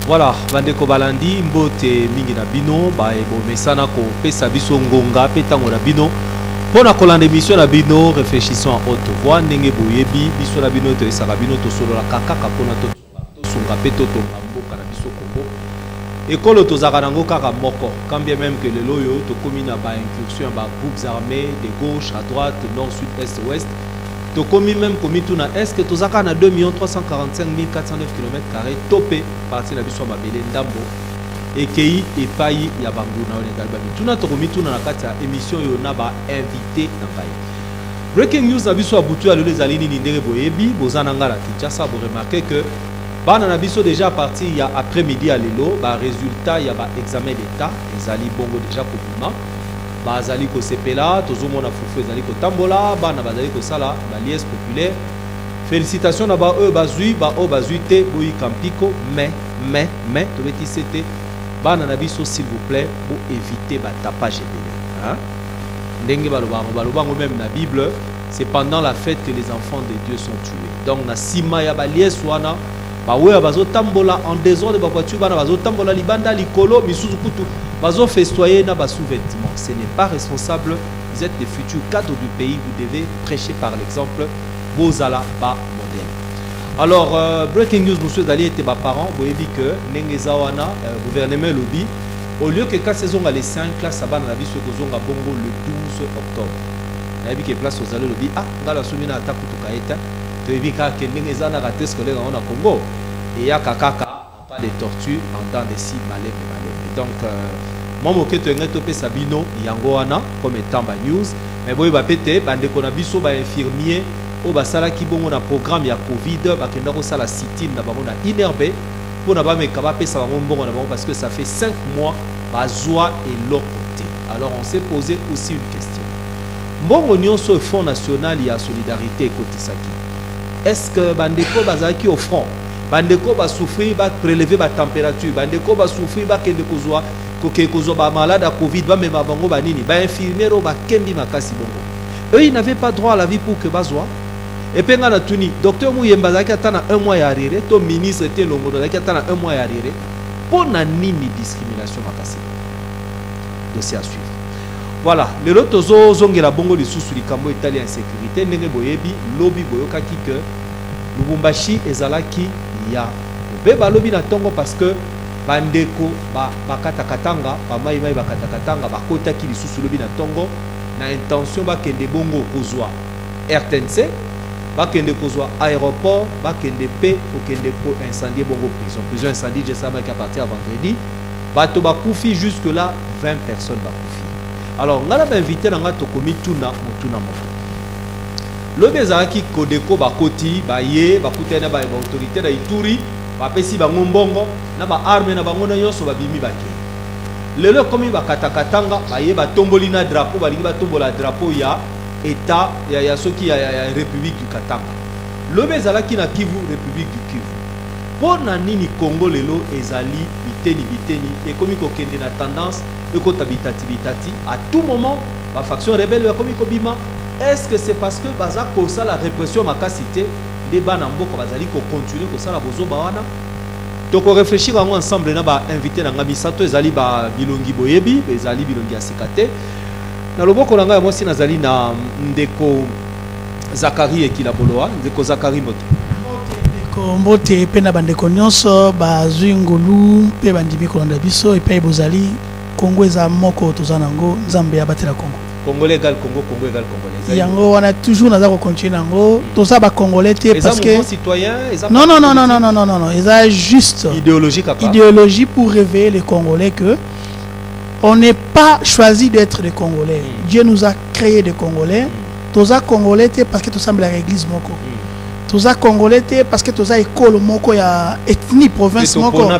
Voilà, bandeko balandi mbote mingi na bino ba ebomesana ko pesa biso ngonga petango na bino pona kolanda émission na bino réfléchissons à haute voix ndenge boyebi biso na bino to esaka bino to solola kaka pona to sunga peto to mboka na biso Congo ekolo to zaka nango kaka moko quand bien même que lelo yo to komi na ba incursion ba groupes armés de gauche à droite nord sud est ouest to komi même komi tuna est-ce que to zaka na 2 345 409 km² topé parti na biso mabele ndambo ekei epai ya banguna on egalba tuna to komi tuna na kati ya émission yo na ba invité na ngai breaking news na biso abutu ya lelo ezali nini ndenge boyebi bozana ngala Kinshasa bo remarquer que bana na biso déjà parti ya après-midi à lelo ba résultat ya ba examen d'état ezali bongo déjà kobima bazali ko sepela tozomona fufu ezali ko tambola bana bazali ko sala ba liesse populaire félicitations na ba bazui ba bazui te boyi kampiko mais to beti c'était bana na biso s'il vous plaît pour éviter ba tapage belé hein ndenge balobango même na Bible c'est pendant la fête que les enfants de Dieu sont tués donc na sima ya ba liesse wana ba weya bazo tambola en désordre ba voiture bana bazo tambola libanda likolo misuzu kutu bazo festoyer na ba sous-vêtements ce n'est pas responsable vous êtes les futurs cadres du pays vous devez prêcher par l'exemple bozala ba modèle alors breaking news monsieur Dali était ba parents vous avez dit que nengeza wana gouvernement lobby au lieu que quand saison les 5 classes abana na biso kozonga bongo le 12 octobre na bi que place aux allées lobby ngala sumina atakutu kaeta to ebika ke nengeza na raté scolaire na Congo et ya kakaka pas de tortue en temps de si malé donc moi moke to ngeto pe sabino yango wana comme étant ba news mais boy ba pété bande ko na biso ba infirmier o ba sala ki bongo na programme ya Covid ba kenda ko sala sitine na bango na inerbe pour na ba meka ba pesa bango mbongo na bango parce que ça fait 5 mois ba joie et locoté alors on s'est posé aussi une question mbongo nyonso Fonds national ya solidarité ekotisaki est-ce que bandeko bazaki au front bandeko ba souffrir ba prélever ba température bandeko ba souffrir ba kende kozwa kokezwa ba malade à Covid ba mema bango ba nini ba infirmière ba kembi makasi bongo eux ils n'avaient pas droit à la vie pour que bazwa et puis ngana tuni docteur Muyemba zaki atana 1 mois ya arrêté to ministre était longo zaki atana 1 mois ya arrêté pour na nini discrimination makasi dossier à suivre voilà le lotozo zongela bongo lisusu likambo italien insécurité ndenge boyebi lobby boyokaki que Lubumbashi ezalaki ya beba lobby na tongo parce que bandeko bakatakatanga bamai bakatakatanga bakotaki lisusu lobby na tongo na intention bakende bongo kozwa RTNC bakende kozwa aéroport bakende pe okende ko incendier bongo prison incendie je sais qu'à partir à vendredi bato bakufi jusque là 20 personnes bakufi alors ngala ba invité na ngato komi tuna mutuna moko lobby ezalaki kodeko bakoti baye bakutana ba autorité na Ituri bapesi bango mbongo na ba arme na bango na nyonso babimi bake lelo komi bakatakatanga baye batomboli na drapeau balingi batombola drapeau ya état ya soki ya République du Katanga lobby ezalaki na Kivu République du Kivu pona nini Congo lelo ezali biteni ekomi kokende na tendance ekota bitati à tout moment ba faction rebelle ekomi kobima. Est-ce que c'est parce que baza kosa la répression makasité les bana mboko bazali ko continuer kosa la bozo bawana donc on réfléchir ensemble na ba invité na ngamisato ezali ba bilongi boyebi ezali bilongi asikate na loboko na ngai moi si nazali na ndeko Zakari ekila boloa ndeko Zakari moto mbote pe na bandeko nyonso bazwi ngolu pe bandimi kolanda biso epai bozali Kongo eza moko tozana ngo nzambe ya batela Kongo Congolais égale Congo, Congo égale Congolais. Yango on a toujours naza ko continuer nango. Tout ça ba congolais parce que citoyen, non, ils ont juste idéologie pour réveiller les Congolais que on n'est pas choisi d'être des Congolais. Dieu nous a créé des Congolais. Tous les Congolais parce que tout semble à l'église moko. Tous les Congolais parce que tous les écoles moko ya ethnie province moko.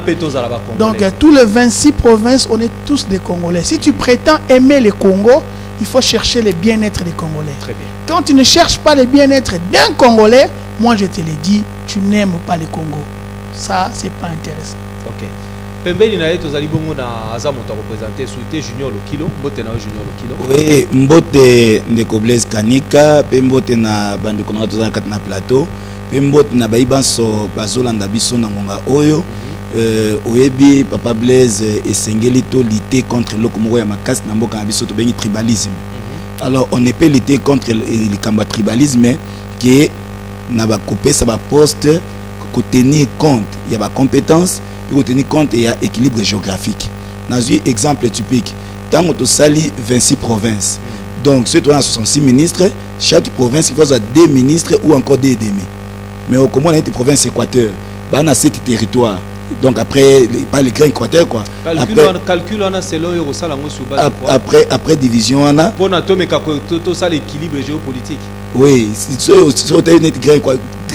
Donc tous les 26 provinces, on est tous des Congolais. Si tu prétends aimer le Congo, il faut chercher le bien-être des Congolais. Très bien. Quand tu ne cherches pas le bien-être d'un Congolais, moi je te l'ai dit, tu n'aimes pas le Congo. Ça, c'est pas intéressant. Ok. Pembeli na yeto zali bongo na azamu ta représenter souhaiter Junior Lokilo, mbote na Junior Lokilo. Oui, mbote ndeko Blaise Kanika, pe mbote na bande konanga tozala kati na plateau, pe mbote na bayibanso bazolanda biso na ngonga oyo. Oyebi papa Blaise esengeli to lutter contre lokomoko ya makasi na mboka na biso to bengi tribalisme. Alors on ne peut lutter contre le combat tribalisme qui na ba couper ça ba poste ko tenir compte il y a ba compétence pour tenir compte il y a équilibre géographique. Dans un exemple typique, tant que sali 26 provinces. Donc ceux qui ont 66 ministres, chaque province il faut 2 ministres ou encore 2 demi. Mais au comment on a été province Équateur, bah on a 7 territoires. Donc après pas les grands Équateur quoi. Calcul on a selon après division on a bon atome tout ça l'équilibre géopolitique. Oui, c'est grand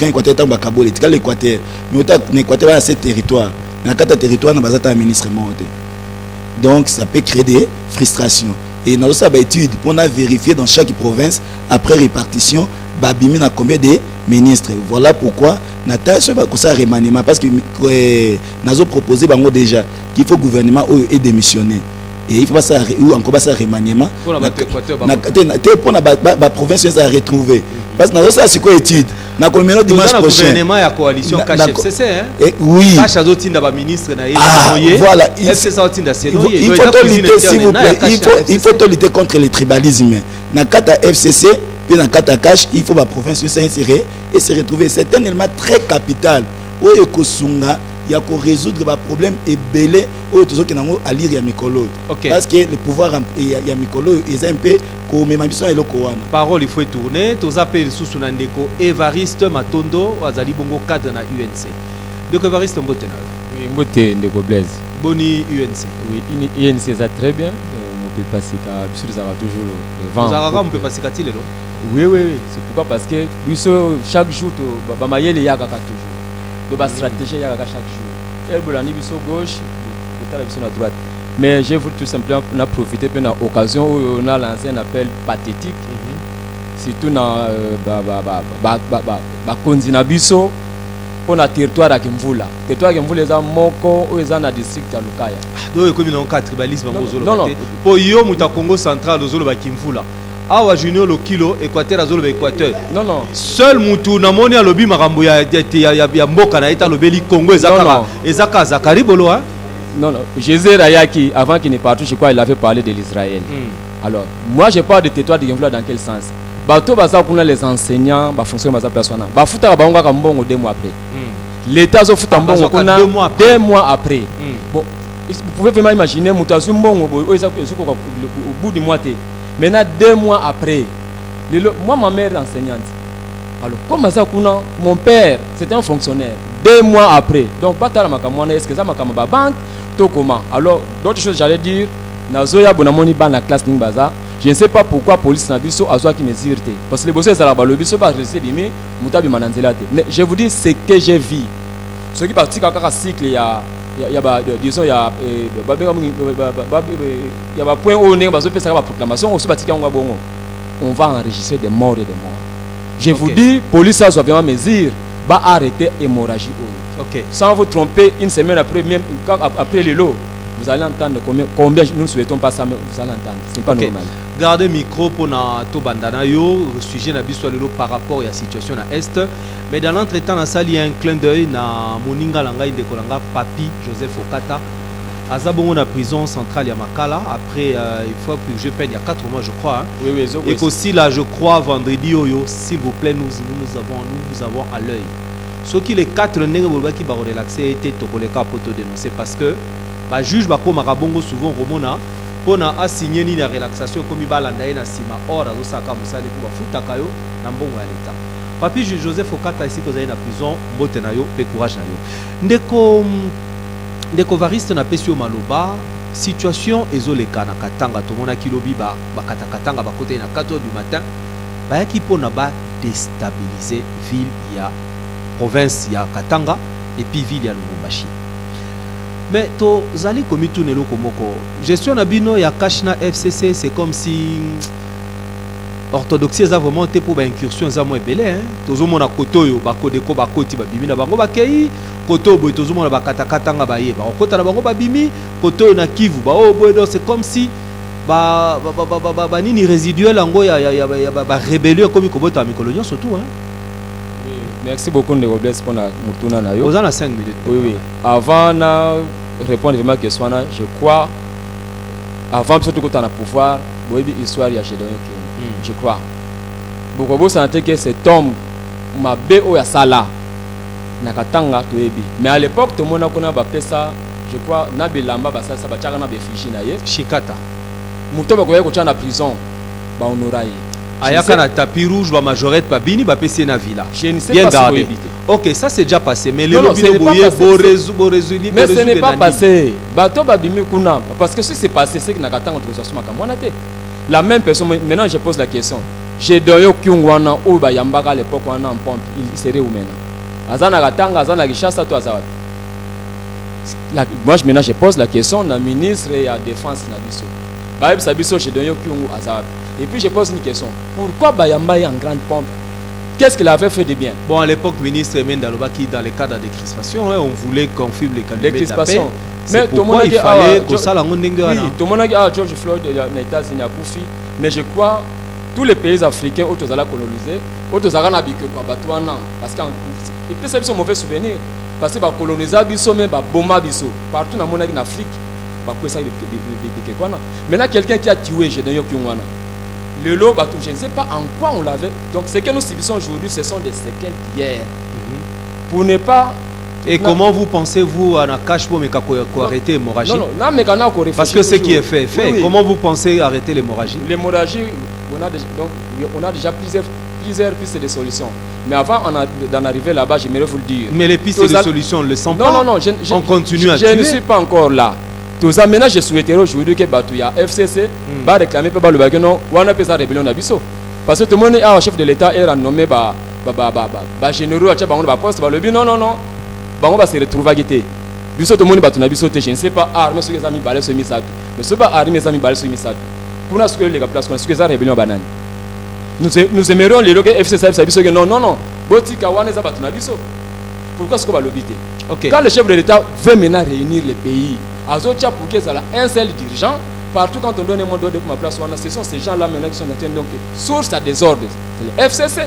Équateur tant bakabole, c'est l'Équateur. Mais autant l'Équateur a 7 territoires. Dans 4 territoires, on a un ministre monté. Donc, ça peut créer des frustrations. Et nous avons une étude pour vérifier dans chaque province, après répartition, Babimi a combien de ministres. Voilà pourquoi nous avons un remaniement. Parce que nous avons proposé déjà qu'il faut que le gouvernement ait démissionné. Et il faut pas ou encore ça remaniement. Pour la province, ça retrouver. Parce que nous avons c'est quoi étude. Na communion dimanche prochain. Gouvernement et coalition KFCC hein. Oui. Ministre na voilà. Il faut lutter contre le tribalisme. Na kata FCC puis na kata cash, il faut la province s'insérer et se retrouver. C'est un élément très capital. Oyo kosunga il y a qu'à résoudre les problèmes et belé ou tout ce qui n'ont à lire ya mikolo. Parce que le pouvoir il y a mikolo ils un peu comme même ambition et le koana. Parole il faut tourner, tous appels sous Sunandeko Evariste Matondo Azali Bongo cadre na UNC. Donc Evariste Mbotena. Oui, Mbote Ndeko Blaise. Boni UNC. Oui, UNC ça très bien. On peut passer qu'à sur les aura toujours le vent. Zaraga on peut passer qu'à tile non? Oui, c'est pourquoi parce que chaque jour ba mayele ya kaka toujours. De la stratégie chaque jour. Elle bolani biso gauche, l'autre biso à droite. Mais je voulu tout simplement profiter de l'occasion où on a lancé un appel pathétique. Surtout dans Konzina biso pour le territoire à Kimvula. Le territoire à Kimvula est un moko ou est un district à Lukaya. Donc comme il y a un tribalisme non. Pour yo muta Congo central au zolo ba Kimvula. Awa Junior Lokilo Équateur azolo Équateur. Non. Seul mutu na moni alobi makambo ya mboka na eta lobeli Congo ezaka Zakari Bolo hein. Non. Jésus Rayaki avant qu'il ne parte je crois il avait parlé de l'Israël. Alors, moi je parle de territoire de Kimvula dans quel sens? Bato baza kuna les enseignants ba fonctionnaires baza personnel. Ba futa ba ngaka mbongo 2 mois après. L'État zo futa mbongo kuna 2 mois après. Bon, vous pouvez vraiment imaginer mutasu mbongo au bout du mois. Maintenant 2 mois après, moi ma mère est enseignante. Alors comme ça mon père c'était un fonctionnaire. 2 mois après, donc pas tard est-ce que ça m'a banque tout comment? Alors d'autres choses j'allais dire, nazoya bonamoni ban la classe n'imbaza. Je ne sais pas pourquoi la police n'a biso a qui me zirte. Parce que les bosseurs à la biso pas rester bimé mutabi mananzelate. Mais je vous dis ce que j'ai vu. Ce qui partit quand cycle il y a disons il y a point où on est basé sur la proclamation on va enregistrer des morts et des morts. Je vous dis police a vraiment mesure va arrêter l'hémorragie. Sans vous tromper une semaine après même après le lot vous allez entendre combien nous ne souhaitons pas ça mais vous allez entendre c'est pas normal. Gardez micro pour na to bandana yo sujet na biso lelo par rapport à la situation à est mais dans l'entretemps na sali un clin d'œil na moninga langa de kolanga papi Joseph Okata azabongo na prison centrale ya Makala après il faut que je peine il y a 4 mois je crois hein. Oui, et aussi là je crois vendredi oyo s'il vous plaît nous avons à l'œil ce qui les 4 ndenge bolba qui ba relaxer était to koleka poto dénoncer parce que ba juge ba ko marabongo souvent romona pona a signé ni la relaxation comme balanda na sima or azo saka musali pour futa kayo na mbongo ya leta. Papi Joseph Okata ici kozali na prison mbote na yo pe courage na yo. Ndeko Variste na pesio maloba situation ezoleka na Katanga tomona kilobi ba Katanga ba côté na 4h du matin ba ki pona ba déstabiliser ville ya province ya Katanga et puis ville ya Lubumbashi. Mais to zali komi tunelo komoko gestion na bino ya Kashna FCC c'est comme si orthodoxie za vraiment te pour ba incursion za mo ebele hein tozomona kotoyo ba kodeko ba koti ba bimi na bango ba kei koto boy tozomona ba katakatanga ba ye ba kota na bango ba bimi kotoyo na Kivu ba oh boy donc c'est comme si ba nini résiduel ango ya rébellion comme kobota mikolonio surtout hein. Merci beaucoup de Robles pour la mutuna na yo. Vous en avez 5 minutes. Oui. Avant de répondre à ma question, je crois, avant de tout le pouvoir, l'histoire il y a chez je crois. Beaucoup de gens que cet homme m'a béo ya sala nakatanga toebi. Mais à l'époque tout le monde a fait ça, je crois, na bilamba basa ça bachaka na befishi na ye. Shikata. Muto ba ko na prison ba honoraye. Ayaka na tapis rouge ba majorette ba bini ba PC na villa. Je ne sais bien pas gardé. OK, ça c'est déjà passé mais le lobby de boyer résolu. Mais ce n'est pas passé. Bato ba bimi kuna parce que si c'est passé c'est que nakatanga autorisation makamwana te. La même personne maintenant je pose la question. J'ai donné Kyungwana ou ba yambaka à l'époque wana en pompe, il serait où maintenant? Azana katanga azana kishasa to azawat. Moi maintenant je pose la question na ministre et à défense na biso. Ba biso j'ai donné Kyungu azawat. Et puis je pose une question. Pourquoi Bayamba est en grande pompe? Qu'est-ce qu'il avait fait de bien? Bon, à l'époque, le ministre Mendaloba qui, dans les cas de crispation, hein, on voulait qu'on filme les calendriers de la paix. Mais pourquoi il fallait que ça la oui, tout le monde a dit George Floyd aux États-Unis a Koufi. Mais je crois tous les pays africains où ils ont colonisé, où ils ont habité parce qu'ils peuvent avoir un mauvais souvenir. Parce que les colonisés biso mais bomba biso partout dans le monde en Afrique. Maintenant quelqu'un qui a tué Gédéon Kyungwana. Le lot, je ne sais pas en quoi on l'avait. Donc, ce que nous subissons aujourd'hui, ce sont des séquelles d'hier. Pour ne pas. Et comment vous pensez-vous à Nakash pour arrêter l'hémorragie? Non, mais parce que ce qui est fait. Oui. Comment vous pensez arrêter l'hémorragie? L'hémorragie, on a déjà plusieurs pistes de solutions. Mais avant d'en arriver là-bas, j'aimerais vous le dire. Mais les pistes de solutions, on ne le sent pas. Non, on continue à tuer. Je ne suis pas encore là. Tout ça, maintenant, je souhaiterais aujourd'hui que Batouya FCC va réclamer pour le bagano ou on appelle ça rébellion d'Abisso. Parce que tout le monde est chef de l'État est renommé généraux à Tchabango, poste, le but non, Bango va se retrouver à guetter. Bisso, tout le monde est Batounabisso, je ne sais pas, armes sur les amis balais sur Missatou. Mais ce n'est pas armes les amis balais sur Missatou. Pour nous, ce que les gars placent, ce que ça rébellion banane. Nous aimerions les logs FCC, que non. Botika Waneza Batounabisso. Pourquoi ce qu'on va l'obiter? Quand le chef de l'État veut maintenant réunir les pays, Azotia pour qu'ils aient un seul dirigeant, partout quand on donne un mandat de ma place, ce sont ces gens-là maintenant qui sont en train de source à désordre. C'est le FCC.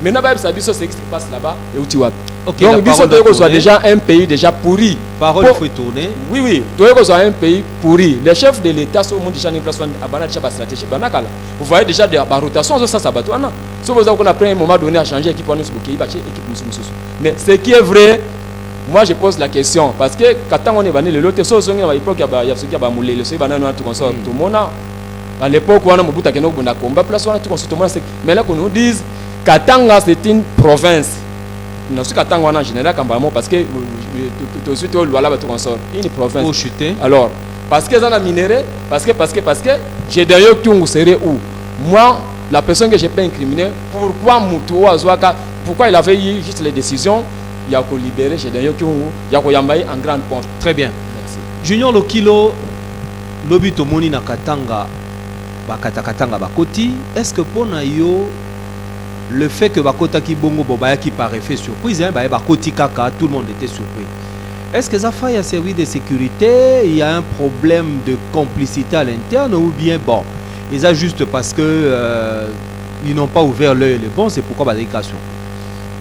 Maintenant, c'est ce qui se passe là-bas et où tu vas. Donc, Bissau soit déjà un pays déjà pourri. Parole, il faut tourner. Oui. Togo soit un pays pourri. Les chefs de l'État sont déjà en place à Banat stratégie. Vous voyez déjà des rotations, ça s'abat. Si vous avez pris un moment donné à changer l'équipe, mais ce qui est vrai, moi je pose la question parce que quand on est venu le lot, il y a ceux qui ont moulé, ceux qui ont tout consort, tout le monde. À l'époque, on a Mobuta qui a combat, place on a tout consort, tout le monde. Mais là qu'on nous dise Katanga c'est une province. Nous sommes Katanga en général parce que tout de suite on doit là tout consort. Une province. Pour chuter. Alors parce que ça a minéré, parce que j'ai d'ailleurs Kyungu serait où? Moi, la personne que j'ai pas incriminée, pourquoi il avait eu juste les décisions? Il y a qu'à libérer chez Daniel Kyungu, il y a qu'à yambaye en grande pompe. Très bien. Merci. Junior Lokilo, lobi tomoni na Katanga, Katanga bakoti. Est-ce que pour nayo le fait que bakota ki bongo bobaya qui par effet surprise, hein, bakoti kaka, tout le monde était surpris. Est-ce que ça faille à servir de sécurité? Il y a un problème de complicité à l'interne ou bien bon, ils ont juste parce que ils n'ont pas ouvert l'œil les bons, c'est pourquoi badécation.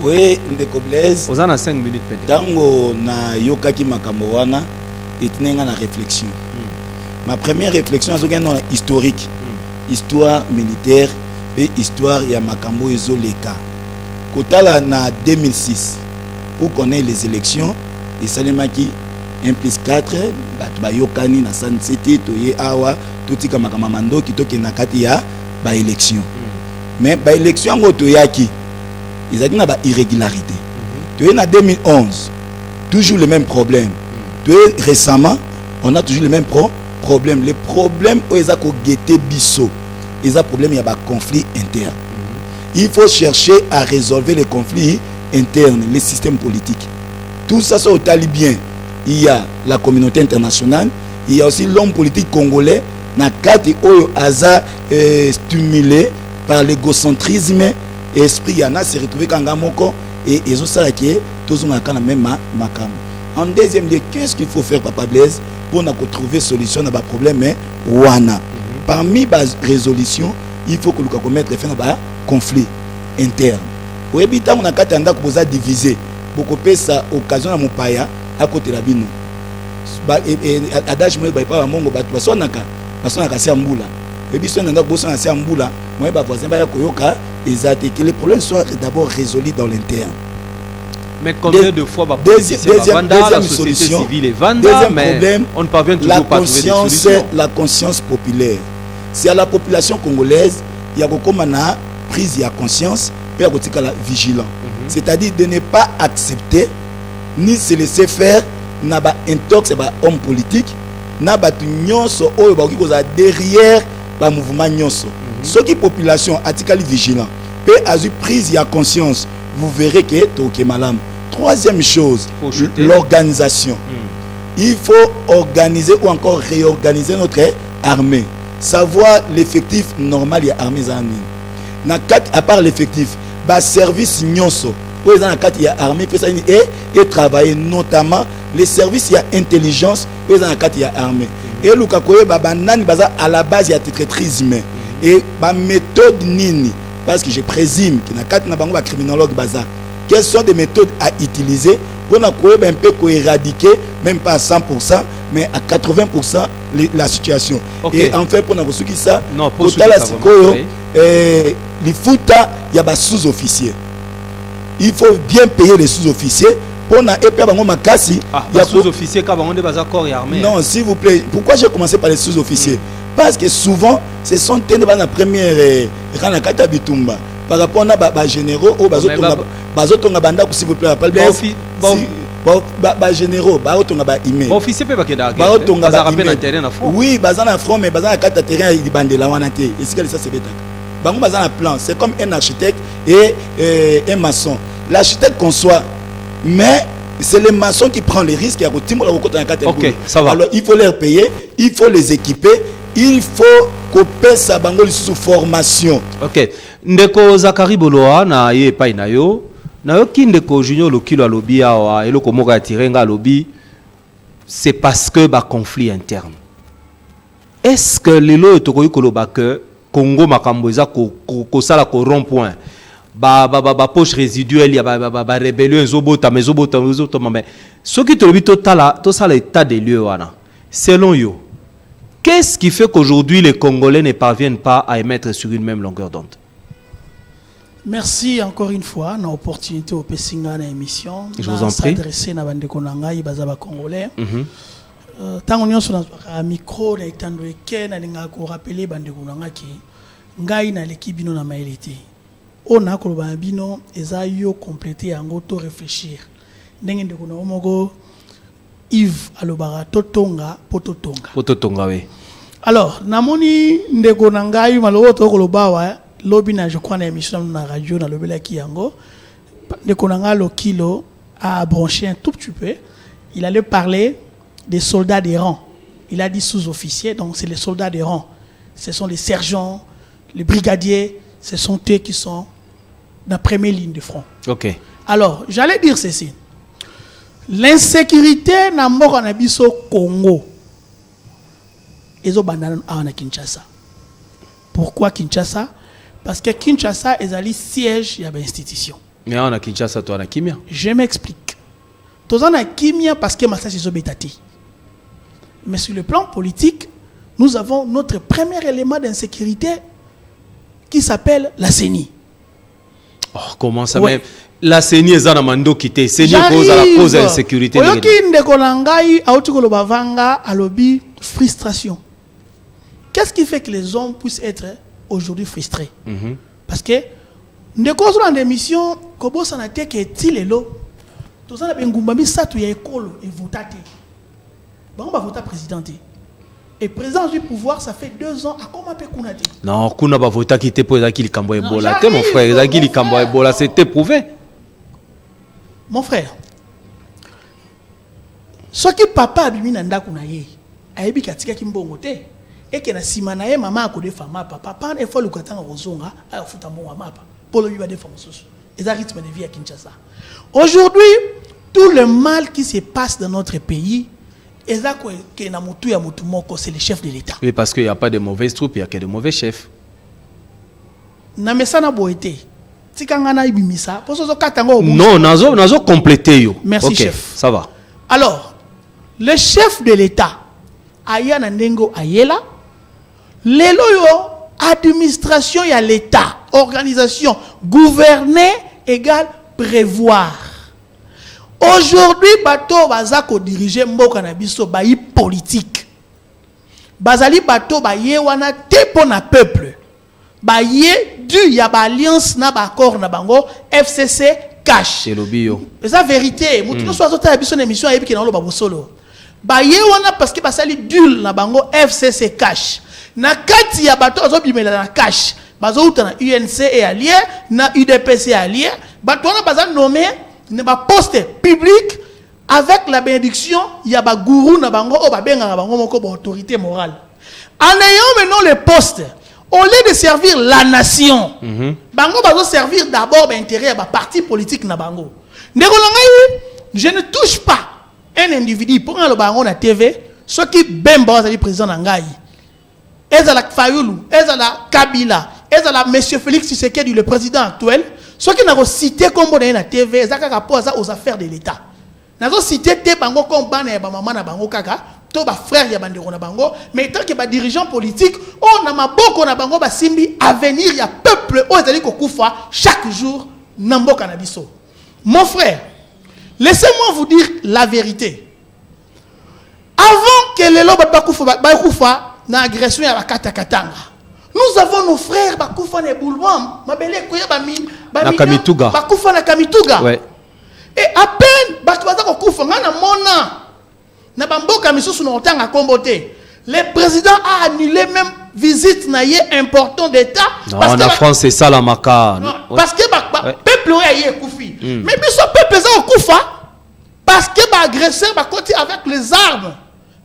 Oui, ndeko Blaise. Vous en avez 5 minutes peut-être. Tango na yokaki makambo wana etinenga na réflexion. Ma première réflexion est historique. Histoire militaire et histoire ya makambo ezoleka. Kotala na 2006 pour connaître les élections et salemaki 1 plus 4 bato bayokani na sansete toye awa totika makambo mandoki tokenda kati ya baélection mais baélection yango toyaki ezalaki na bairrégularité toye na 2011 toujours le même problème toye récemment on a toujours le même problème. Les problèmes où ils ont guetté biso, ils ont problème il y a un conflit interne. Il faut chercher à résolver les conflits internes, les systèmes politiques. Tout ça c'est au talibien. Il y a la communauté internationale, il y a aussi l'homme politique congolais na kati oyo aza stimulé par l'égocentrisme et esprit yana se retrouver kanga moko et ezo sala ke tozonga kana même makam. En deuxième lieu, qu'est-ce qu'il faut faire Papa Blaise pour trouver solution à nos problèmes wana. Parmi les résolutions, il faut que nous mettre fin à conflit interne. Au habitant on a quatre andaks pour diviser. Beaucoup de ça occasion à mon paya à côté de la bino. Adage moi pas mongo ba basonaka basonaka se ambula. Et puis son andak boson se ambula, moi ba voisin ba koyoka ezate que les problèmes soient d'abord résolus dans l'interne. Mais combien de fois deuxième solution, civile et Vanda, mais problème, on ne parvient toujours pas à trouver des solutions. La conscience populaire. C'est à la population congolaise, il y a beaucoup de prise de conscience et il y a la vigilance. C'est-à-dire de ne pas accepter ni se laisser faire na ba intox ba homme politique na ba nyonso oyo ba ki koza derrière ba mouvement nyonso. Ce qui population atikali vigilant peut avoir prise de conscience. Vous verrez que tout est malade. Troisième chose, l'organisation. Il faut organiser ou encore réorganiser notre armée. Savoir l'effectif normal de l'armée. À part l'effectif, le service nyonso. Pour les armée et travailler notamment les services de intelligence pour les armée. Et le kakoye à la base il y a traîtrisme et la méthode nini. Parce que je présume qu'il y a un criminologue bazar. Quelles sont des méthodes à utiliser pour un peu éradiquer, même pas à 100%, mais à 80% la situation. Okay. Et en fait, pour nous ça, il y a des sous-officiers. Il faut bien payer les sous-officiers. Pour na sous-officiers qui ont des corps armés. Non, s'il vous plaît. Pourquoi j'ai commencé par les sous-officiers? Parce que souvent, ce sont la première bitumba. Par rapport à généraux, s'il vous plaît, généraux, officier peut oui, front, mais terrain, plan. C'est comme un architecte et un maçon. L'architecte conçoit, mais c'est le maçon qui prend les risques. Okay, ça va. Alors il faut les payer, il faut les équiper, il faut couper sa bangole sous formation. Ok. Ndeko Zakari Boloa na ye pa na yo kindeko Junior Lokilo alobi awa eloko moko ya tirenga alobi c'est parce que ba conflit interne. Est-ce que lelo tokoyi koloba que Congo makambo eza ko sala ko rond-point ba poche résiduelle ya ba rébellion ezobota mais ce qui te lobi totala to sala état des lieux wana selon yo. Qu'est-ce qui fait qu'aujourd'hui les Congolais ne parviennent pas à émettre sur une même longueur d'onde? Merci encore une fois dans l'opportunité au Pessinga na émission. Je vous en prie. S'adresser na bande konanga bazaba congolais. Tant on sur un micro na itando eke na linga ko rappeler bande konanga ki ngai na l'équipe bino na maélité. On a ko ba bino eza yo compléter yango to réfléchir. Ndenge ndeko na omogo Yves alobara totonga pototonga oui. Alors namoni ndeko na ngai malobo to ko lobawa lobina je crois na émission na radio na lobela ki yango ndeko na nga Lokilo a branché un tout petit peu. Il allait parler des soldats des rangs. Il a dit sous-officiers, donc c'est les soldats des rangs. Ce sont les sergents, les brigadiers, ce sont eux qui sont dans la première ligne de front. Ok. Alors j'allais dire ceci. L'insécurité na moko na biso Congo ezo bandana na Kinshasa. Pourquoi Kinshasa? Parce que Kinshasa est le siège de l'institution. Mais on a Kinshasa, toi, on a Kimia. Je m'explique. Tous on a Kimia parce que Massa est obétati. Mais sur le plan politique, nous avons notre premier élément d'insécurité qui s'appelle la CENI. Oh, comment ça même? la CENI est en mando quitté. CENI cause à la cause de l'insécurité. Oyoki ndeko nangai autiko bavanga alobi frustration. Qu'est-ce qui fait que les hommes puissent être aujourd'hui frustrés? Parce que ndeko sur une émission kobo sanate ke tilelo to sana bengumbami satu ya ekolo et votate. Bon va voter président. Et président du pouvoir, ça fait 2 ans. À comment peut Kounate? Non, Kouna va voter qui était pour Zaki Kambo Ebola. Mon frère, Zaki Kambo Ebola, c'était prouvé. Mon frère, ce que papa a bimi nanda kunaye, ayebi katika kimbongote, et que na simanaye maman a kodé fama papa, pas une fois le katanga rozonga, a futa mon mapa, pour le vivre des femmes sous. Et ça rythme de vie à Kinshasa. Aujourd'hui, tout le mal qui se passe dans notre pays, c'est le chef de l'État. Oui, parce qu'il n'y a pas de mauvaises troupes, il n'y a que de mauvais chefs. Non, nazo complété. Merci, okay, chef. Ça va. Alors, le chef de l'État, Aya Nandengo Ayela, l'élo administration y a l'État, organisation, gouverner égale prévoir. Aujourd'hui, bato bazako diriger mboka na biso bayi politique. Bazali bato baye wana te pona peuple. Baye du ya ba alliance na ba accord na bango FCC cash. C'est le bio. C'est la vérité. Moutou so azota ya biso na émission ayebi ke na lo ba bosolo. Baye wana parce que basali dul na bango FCC cash. Na kati ya bato azo bimela na cash. Bazo uta na UNC et allié, na UDPC allié, bato wana baza nommé ne ba poste public avec la bénédiction il y a ba gourou na bango o ba benga na bango moko ba autorité morale. En ayant maintenant les postes, au lieu de servir la nation, bango bazo servir d'abord l'intérêt ba parti politique na bango. Ndeko ngai, je ne touche pas un individu pour le bango na TV, ce qui bemba c'est le président ngai. Ezala Fayoulou, Ezala Kabila, Ezala monsieur Félix Tshisekedi le président actuel. Ce qui n'a pas cité comme on na TV, ça rapport aux affaires de l'État. N'a pas cité te bango comme ban et maman na bango kaka, to ba frère ya bandeko na bango, mais tant que ba dirigeant politique, on a ma boko na bango ba simbi avenir ya peuple o ezali ko kufa chaque jour na mboka na biso. Mon frère, laissez-moi vous dire la vérité. Avant que les loba ba kufa na agression ya bakata katanga. Nous avons nos frères Bakoufa et Boulwam, Mabele Koya Bamine, Kamituga. Bakoufa na Kamituga. Ouais. Et à peine Bakoufa Bakoufa na mona na bamboka misusu na otanga komboté. Le président a annulé même visite na yé important d'état parce que en France c'est ça la maka. Parce que peuple a yé koufi. Mais biso peuple za okufa parce que ba agresseur ba côté avec les armes.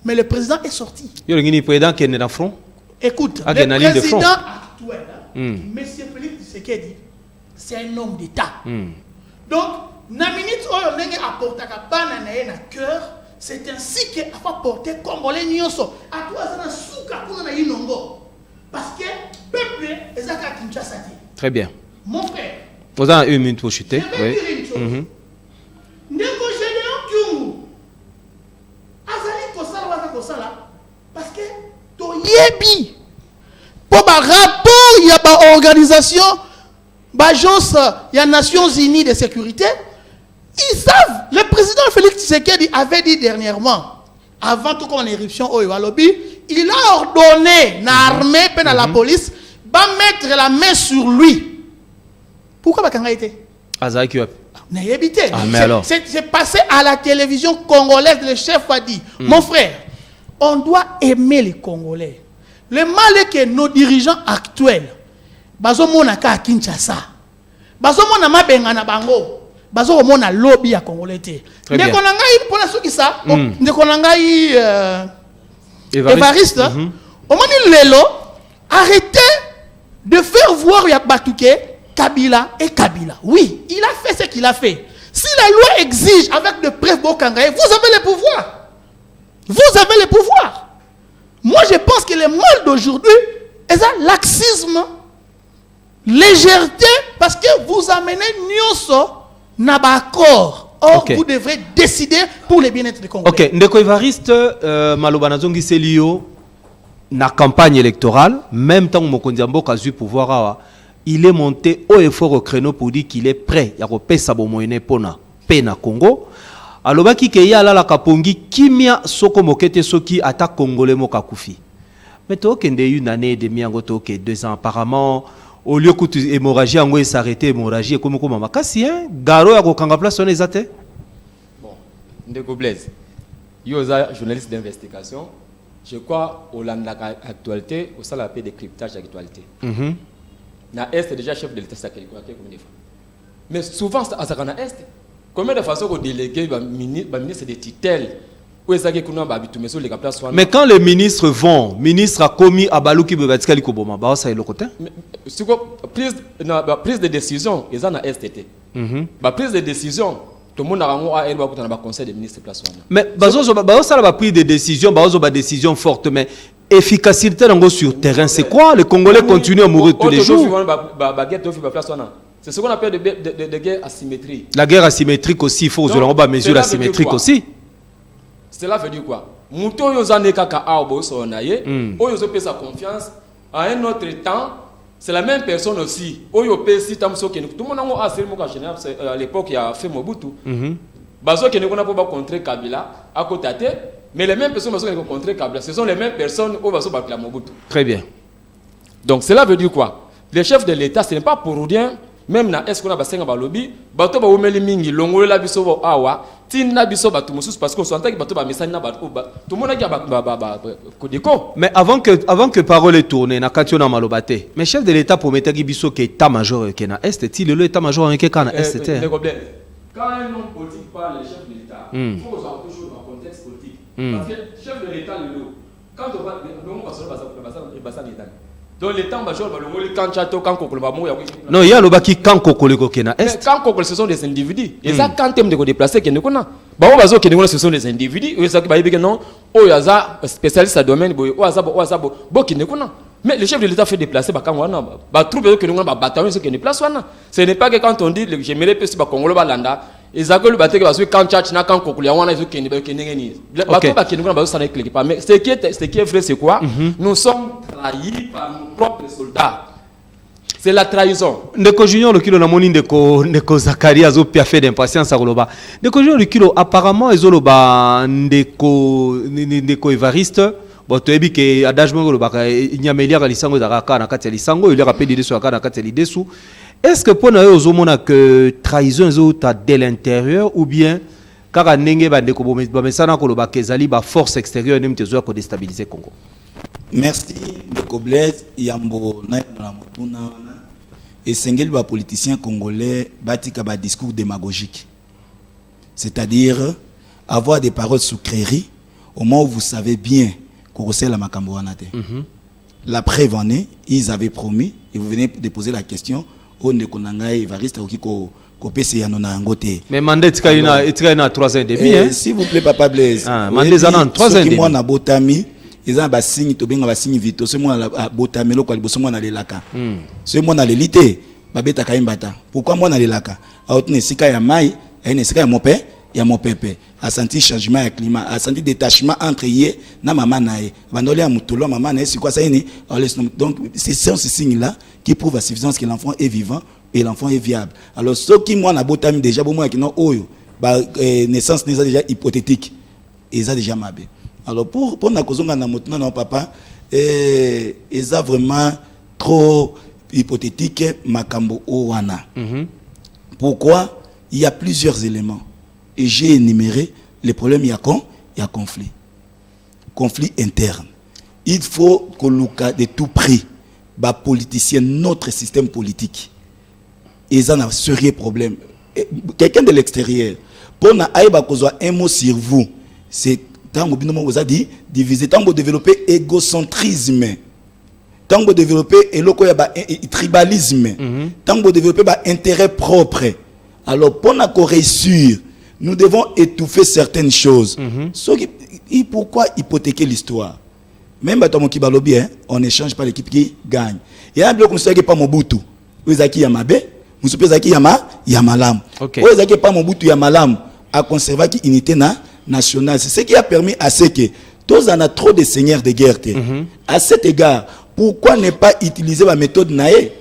Mais le président est sorti. Yo ngini président qui est dans front. Écoute, le président actuel, M. Félix Tshisekedi, c'est un homme d'État. Donc, na minute où on a apporté na cœur, c'est ainsi qu'il a porté Congolais nyonso. À toi, ça na souka pour na inongo. Parce que peuple est à Kinshasa. Très bien. Mon frère. Vous avez 1 minute pour chuter. Je vais dire une chose. Ndeko Gédéon Kyungu, azali kosala parce que Yebi pour un rapport il y a une organisation l'agence il y a Nations Unies de sécurité ils savent le président Félix Tshisekedi avait dit dernièrement avant tout qu'on éruption au lobby il a ordonné l'armée et la police de mettre la main sur lui pourquoi bakanga été Azaki n'a évité alors c'est passé à la télévision congolaise le chef a dit mon frère on doit aimer les Congolais. Le mal est que nos dirigeants actuels, bazo mona ka Kinshasa, bazo mona mabenga na bango, bazo mona lobby à Congolais te. Ndeko nangai pona soki ça, ndeko nangai Évariste, au moni lelo, arrêtez de faire voir ya Batuke, Kabila et Kabila. Oui, il a fait ce qu'il a fait. Si la loi exige avec de preuves Bokangaye, vous avez le pouvoir. Vous avez le pouvoir. Moi, je pense que le mal d'aujourd'hui est un laxisme, légèreté, parce que vous amenez Nyonso Nabakor. Or, vous devrez décider pour le bien-être des Congolais. Ok, Ndeko Évariste, Malobana Zongi Selio, na campagne électorale, même temps que Mokondiambo a eu pouvoir, il est monté haut et fort au créneau pour dire qu'il est prêt à repesa bomoyene pona pena Congo. Alobaki ke ya la kapongi kimia soko mokete soki ata congolais mokakufi. Mais to kende une année et demie en goto ke 2 ans apparemment au lieu que hémorragie en s'arrêter hémorragie comme makasi hein garo ya kokanga place on ezate. Bon, ndeko Blaise. Yoza journaliste d'investigation. Je crois au landa actualité au salaire de décryptage d'actualité. Na est déjà chef de l'état sacré quoi combien de fois. Mais souvent ça na est combien de fois qu'on délégué ministre de tutelle. Mais quand les ministres vont, ministre a commis à Balouki Bebatikali Koboma, bah ça est le côté. C'est quoi prise de décision, ils en a STT. Prise de décision, tout le monde a un conseil des ministres place. Mais ça va prise de décision, bah décision forte, mais efficacité sur terrain, c'est quoi? Les Congolais continuent à mourir tous les jours. C'est ce qu'on appelle de guerre asymétrique. La guerre asymétrique aussi, il faut aux mesures asymétriques aussi. Cela veut dire quoi? Mouto yozane kaka aobo sonaye, oyo pe sa confiance à un autre temps, c'est la même personne aussi. Oyo pe si tamso ke tout le monde a assez mo général à l'époque il a fait Mobutu. Bazo ke ne kona pas contrer Kabila à côté, mais les mêmes personnes qui ont contré Kabila, ce sont les mêmes personnes au bazo bakla Mobutu. Très bien. Donc cela veut dire quoi? Le chef de l'État, ce n'est pas pour rien. Même na est-ce qu'on a basenga balobi bato ba omeli mingi longolo la biso bo awa tinna biso batu mususu parce qu'on s'entend que bato ba mesani na bato tout le monde a kodiko. Mais avant que parole est tournée na katio na malobate mais chef de l'état promettait que biso que état major que na est le état major en que na est quand un homme politique parle le chef de l'état il faut avoir toujours un contexte politique parce que chef de l'état le quand on va non on va ça donc les temps majeurs non il y a le baki quand kokoleko kena est quand kokol ce sont des individus et ça quand thème de ko déplacer que ne kona ba on bazo que ce sont des individus et ça qui ba non o yaza spécialiste à domaine boy o azabo bo qui ne kona mais le chef de l'état fait déplacer ba kangwana ba trouver que ne ba bataillon ce qui ne place wana ce n'est pas que quand on dit j'aimerais plus ba Congolo ba landa et ça que le bateau parce que quand tchatch na quand kokulia wana ils qui ne ngeni bateau ba qui ne ba ça ne clique pas mais ce qui est vrai c'est quoi nous sommes trahis par nos propres soldats. C'est la trahison. Ndeko Junior le kilo na moni ndeko Zakaria zo pia fait d'impatience à Roloba. Ndeko Junior le kilo apparemment ezoloba ndeko Evariste bon toyebi ke adage mo Roloba nyamelia ka lisango zakaka na kati ya lisango il rappelle de sur na kati ya lidesu. Est-ce que pour nous ozomona que trahison ezota dès l'intérieur ou bien kaka ndenge ba ndeko bomesana ko loba kezali ba force extérieure nem tezo ko déstabiliser Congo? Merci de Blaise Yambo na motuna et sengeli ba politiciens congolais batika ba discours démagogique. C'est-à-dire avoir des paroles sucreries au moment où vous savez bien qu'on sait la makambo wanate. La preuve en est, ils avaient promis et vous venez de poser la question au Nekonanga Evariste Okiko kopese ya nona ngote. Mais mandat tika na 3 ans et demi hein. S'il vous plaît papa Blaise. Mandat na 3 ans et demi. Moi na botami ils ont ba signe to benga ba signe vito ce moi na botamelo kwa liboso moi na lelaka ce moi na lelité babeta kaimbata pourquoi moi na lelaka autne sika ya mai ene sika ya mopepe a senti changement ya climat a senti détachement entre yé na maman nae bandoli ya mutolo maman nae c'est quoi ça ini donc c'est ces signes là qui prouvent à suffisance que l'enfant est vivant et l'enfant est viable. Alors ce qui moi na botami déjà bon moi qui non oyo ba naissance n'est déjà hypothétique et ça déjà mabé. Alors pour na kozonga na motuna na papa eza vraiment trop hypothétique makambo owana. Pourquoi? Il y a plusieurs éléments et j'ai énuméré les problèmes. Il y a conflit interne. Il faut que l'ouka de tout prix ba politicien notre système politique ils en a sérieux problème. Quelqu'un de l'extérieur pour na aïba kozwa un mot sur vous c'est tango binomo vous a dit diviser tango développer égocentrisme tango développer eloko ya ba tribalisme tango développer ba intérêt propre. Alors pour na réussir nous devons étouffer certaines choses. Pourquoi hypothéquer l'histoire? Même dans mon kibalobi on n'échange pas l'équipe qui gagne. Il y a un bloc comme ça qui pas Mobutu Wezaki Yamabe Musupe Zaki Yamalam Wezaki pas Mobutu Yamalam a conservé qui unité nationale. C'est ce qui a permis à ce que tous en a trop de seigneurs de guerre. À cet égard, pourquoi ne pas utiliser la méthode nae?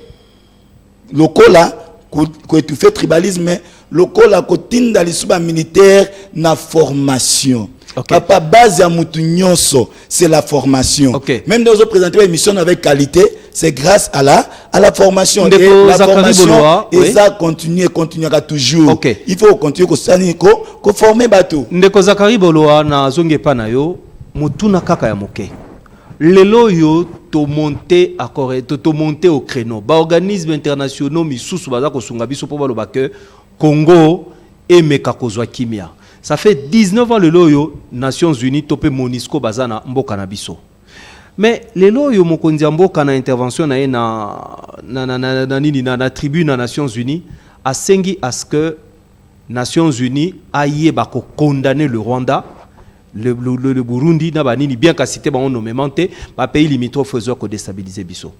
lokola ko étouffer tribalisme lokola ko tinda lisuba militaire na formation. Okay. Papa, base à Moutounyoso, c'est la formation. Okay. Même dans nos présenter l'émission avec qualité, c'est grâce à la formation. Et la formation, et ça continuera toujours. Okay. Il faut continuer à former bateau. Ndeko Zakari Boloa na zonge panayo, Moutuna kaka ya moke. Lelo yo to monter à Corée, to monter au créneau. Ba organismes internationaux misusu baza ko sunga biso po baloba ke Congo et Mekakozwa Kimia. Ça fait 19 ans le loyo Nations Unies topé Monisco bazana mboka na biso. Mais le loyo mokonzi mboka na intervention na tribune na Nations Unies a sengi à ce que Nations Unies aille ba ko condamner le Rwanda, le Burundi na banini bien qu'à citer ba nommément ba pays limitrophes faisant ko déstabiliser biso.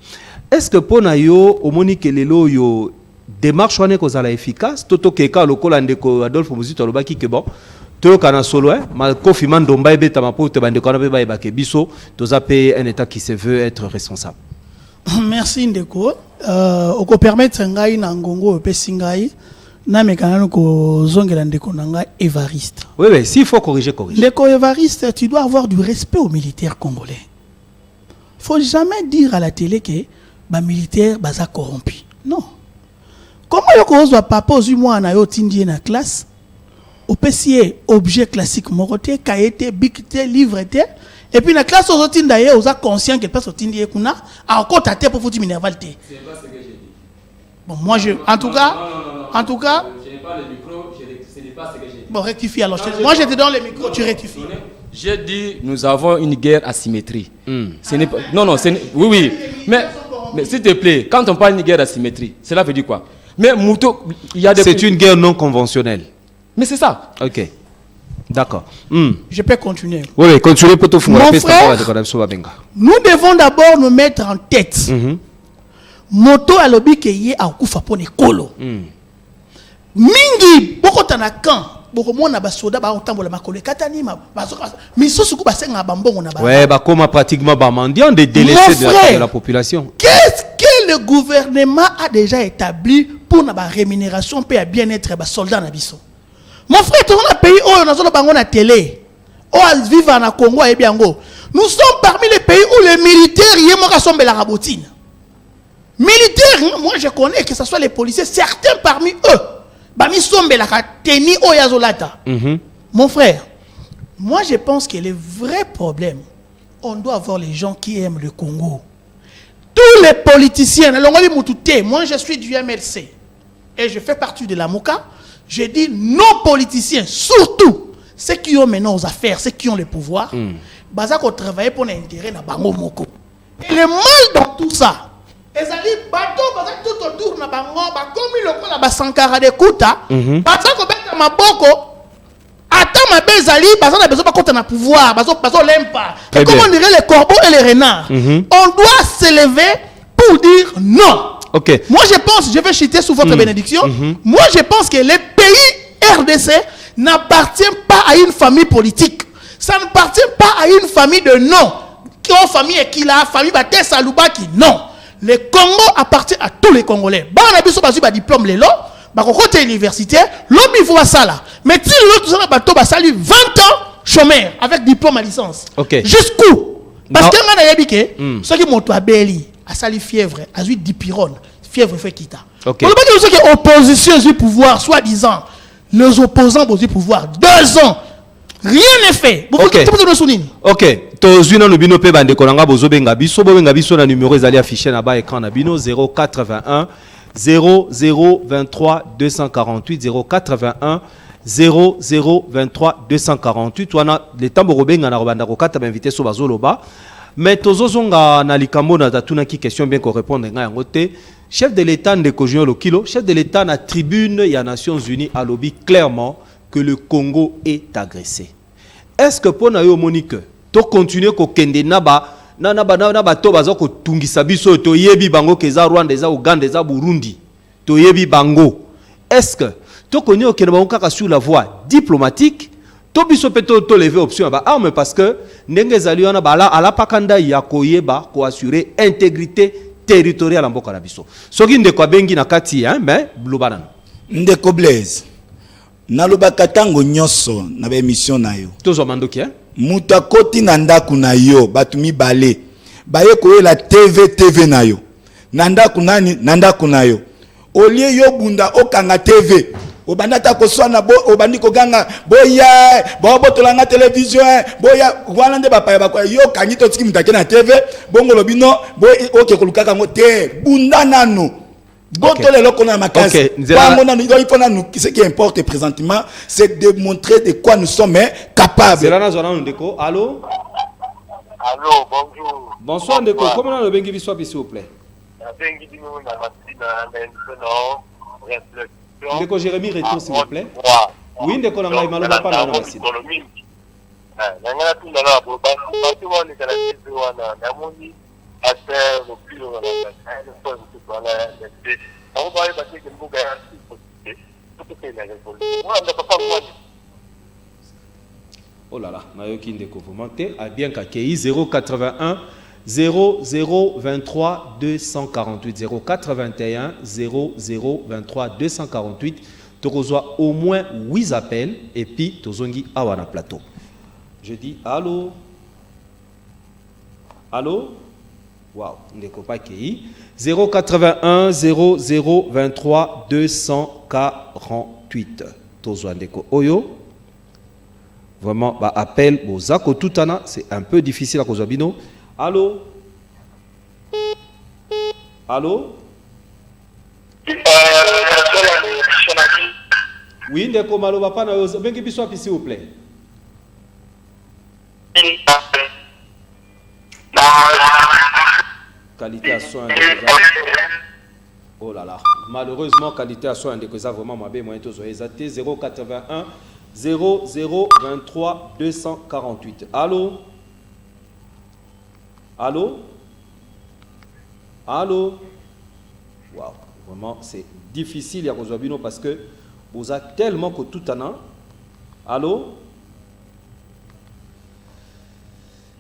Est-ce que pona yo omoni que le loyo démarche wane kozala efficace toto keka lokola ndeko Adolphe Muzito alobaki ke bon to kana solo ma Kofi Mandomba ebeta mapote bande kana be ba ke biso toza pe un état qui se veut être responsable. Merci ndeko oko permettre ngai na ngongo pe singai na mekana ko zongela ndeko nanga Évariste. Oui s'il faut corriger. Ndeko Évariste, tu dois avoir du respect aux militaires congolais. Faut jamais dire à la télé que ba militaire baza corrompu. Non. Comment yoko ozwa papa ozwi mwana yo tindi na classe opesier objet classique moroté cahier bic livre et puis na classe ozotinda ye oza conscient que passe otindi kuna a encore tâter pour foutu minerval té. C'est pas ce que j'ai dit. Bon moi je en tout cas je n'ai pas le micro, ce n'est pas ce que j'ai dit. Bon rectifie alors moi je te donne le micro tu rectifies. J'ai dit nous avons une guerre asymétrie. Ce n'est pas non oui mais s'il te plaît quand on parle d'une guerre asymétrie cela veut dire quoi? Mais Mouto, il y a des... C'est une guerre non conventionnelle. Mais c'est ça. Ok. D'accord. Je peux continuer. Oui, continuez pour tout Mon frère, nous devons d'abord nous mettre en tête. Moto a lobby que yé a kufa pone kolo. Mingi, boko tanakan, boko mona basoda ba otambola makolo katani ma basoka. Misosu ku basenga bambongo na ba. Ouais, bah comment pratiquement ba mendiant de délaisser de la population. Qu'est-ce que le gouvernement a déjà établi pour la rémunération et bien-être des soldats na biso? Mon frère, tu as un pays où on a bango na télé, où on vit en Congo et biango. Nous sommes parmi les pays où les militaires y sont la rabotine. Militaires, moi je connais que ce soit les policiers, certains parmi eux, bami sombe la teni o yazolata. Mon frère, moi je pense que le vrai problème, on doit avoir les gens qui aiment le Congo. Tous les politiciens, moi je suis du MLC et je fais partie de la MOCA, je dis nos politiciens, surtout ceux qui ont maintenant aux affaires, ceux qui ont le pouvoir, bazako travailler pour l'intérêt na bango moko. Et le mal dans tout ça, ezali bato bazak tout autour na bango, ba komi lokola ba sankara de kuta, bazako beta maboko. Attends ma bezali, bazana besoin pas contre na pouvoir, bazo l'empa. Comment on dirait les corbeaux et les renards? On doit se lever pour dire non. Okay. Moi je pense, je vais chuter sous votre bénédiction. Moi je pense que les pays RDC n'appartiennent pas à une famille politique. Ça n'appartient pas à une famille de non. Qui ont famille et qui la famille Baté Salouba qui non. Le Congo appartient à tous les Congolais. Bah on a besoin de diplôme les lots. Bah côté universitaire, l'homme il voit ça là. Mais si l'autre ça bateau bah ça lui 20 ans chômeur avec diplôme à licence. Okay. Jusqu'où? Parce que on a dit que ceux qui montent à Béli, à sali fièvre, à 8 dipyrone, fièvre fait quitta. Okay. On ne peut pas dire que l'opposition du pouvoir, soi-disant, les opposants ont du pouvoir 2 ans. Rien n'est fait. Ok. Ok. Tozuna lubino pe bande kolanga bozo benga biso na numéro ezali affiché na ba écran na bino 081 0023 248 081 0023 248 wana le tambo robenga na robanda ko kata invité so bazoloba mais tozozonga na likambo na tatuna ki question bien ko répondre nga yango te. Chef de l'État Ndeko Junior Lokilo, chef de l'État na tribune ya Nations Unies a lobby clairement que le Congo est agressé. Est-ce que pour nayo Monique to continuer ko kende na ba to bazo ko tungisa biso to yebi bango keza Rwanda za Uganda za Burundi to yebi bango? Est-ce que to connait au Kenya kaka sur la voie diplomatique to biso peto to lever option ba arme parce que ndenge zali wana bala ala pakanda ya koyeba ko assurer intégrité territorial en mboka na biso. Soki ndeko abengi na kati hein mais lobanana. Ndeko Blaise. Nalobaka tango nyoso na ba émission na yo. Tozo mandoki hein. Mutu akoti na ndaku na yo batu mibale. Baye koyela TV na yo. Na ndaku nani na ndaku na yo. Olie yo bunda okanga TV. Obanda ta koswana bo obandi koganga boya botolanga télévision boya wana nde bapaya bakwa yo kanyi to tiki mutake na TV bongo lobino boy oke kolukaka ngo te bunda nanu botole loko na makasi bango nanu il faut nanu ce qui importe présentement c'est de montrer de quoi nous sommes capables. C'est là na zona ndeko. Allô, bonjour. Bonsoir ndeko, comment on bengi biso s'il vous plaît? Bengi bino na masina maintenant réflexion. Ndeko Jérémy Rétro s'il vous plaît. Oui ndeko na ngai maloba pa na masina. Nanga tunda na bo ba tu woni kala kitu wana na moni ate le plus on a le point de voilà c'est on va y passer que mbuga ya tout est là pour moi on ne peut pas voir. Oh là là, nayoki ndeko commenter a bien kakei 081 0023 248 081 0023 248. Tu reçois au moins 8 appels et puis tu zongi awana plateau. Je dis allô. Allô. Waouh, ndeko pa kei 081 0023 248. Tozo ndeko oyo. Vraiment bah appel bozako tutana, c'est un peu difficile à cause bino. Allô? Allô? Oui, ndeko maloba pa na yo bengi biso api s'il vous plaît. Qualité à soin. Oh là là, malheureusement qualité à soin de ça vraiment mabé moyen to zo ezate 081 0023 248. Allô? Allô? Allô? Waouh, vraiment c'est difficile à Kozobino parce que vous avez tellement que tout en a. Allô?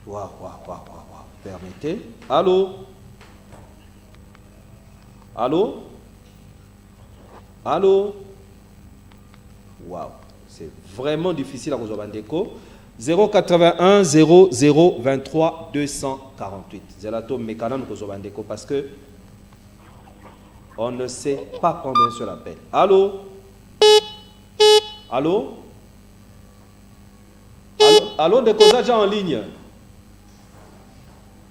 Waouh, waouh, waouh, waouh. Permettez. Allô? Allô? Allô? Waouh, c'est vraiment difficile à Kozobandeko. 081 0023 248. Zelato Mekanan Kozobandeko parce que on ne sait pas combien sur l'appel. Allô? Allô? Allô? Allô, de Kozaja en ligne?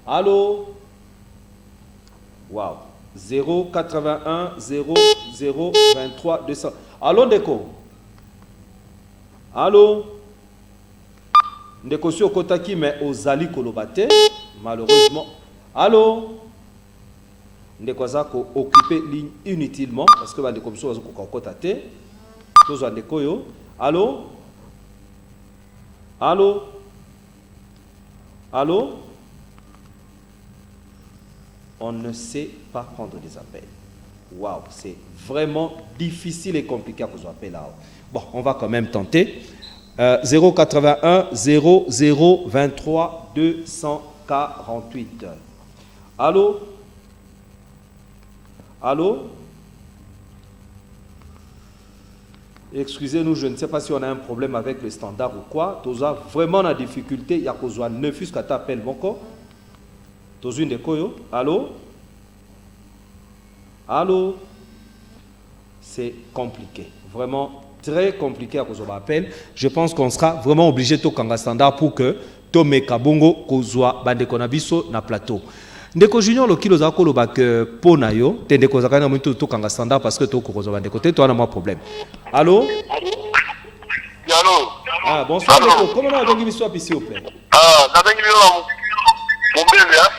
Allô? Wow. 081 0023 200. Allô, Ndeko? Allô? Ndeko sur Kotaki, mais Ozali Kolobate, malheureusement. Allô? Ndeko Zako occupé ligne inutilement parce que Ndeko Mso Zako Kotate. Tous Ndeko yo. Allô? Allô? Allô? On ne sait pas prendre des appels. Waouh, c'est vraiment difficile et compliqué à vous appeler là. Bon, on va quand même tenter. 081 0023 248. Allô? Allô? Excusez-nous, je ne sais pas si on a un problème avec le standard ou quoi. Tu as vraiment la difficulté. Il y a qu'au 9 jusqu'à t'appelle mon corps. Tu as une déco. Allô? Allô? C'est compliqué. Vraiment très compliqué à cause de l'appel. Je pense qu'on sera vraiment obligé de faire un standard pour que Tome Kabongo kozwa bande konabiso na plateau. Ndeko Junior lo kilo za ko lo bak pona yo, te ndeko za kana mutu to kanga standard parce que to ko kozwa bande côté to na moi problème. Allô? Allô? Ah bonsoir Ndeko, comment on a donné biso api s'il vous plaît? Ah, na bengi mon bébé hein?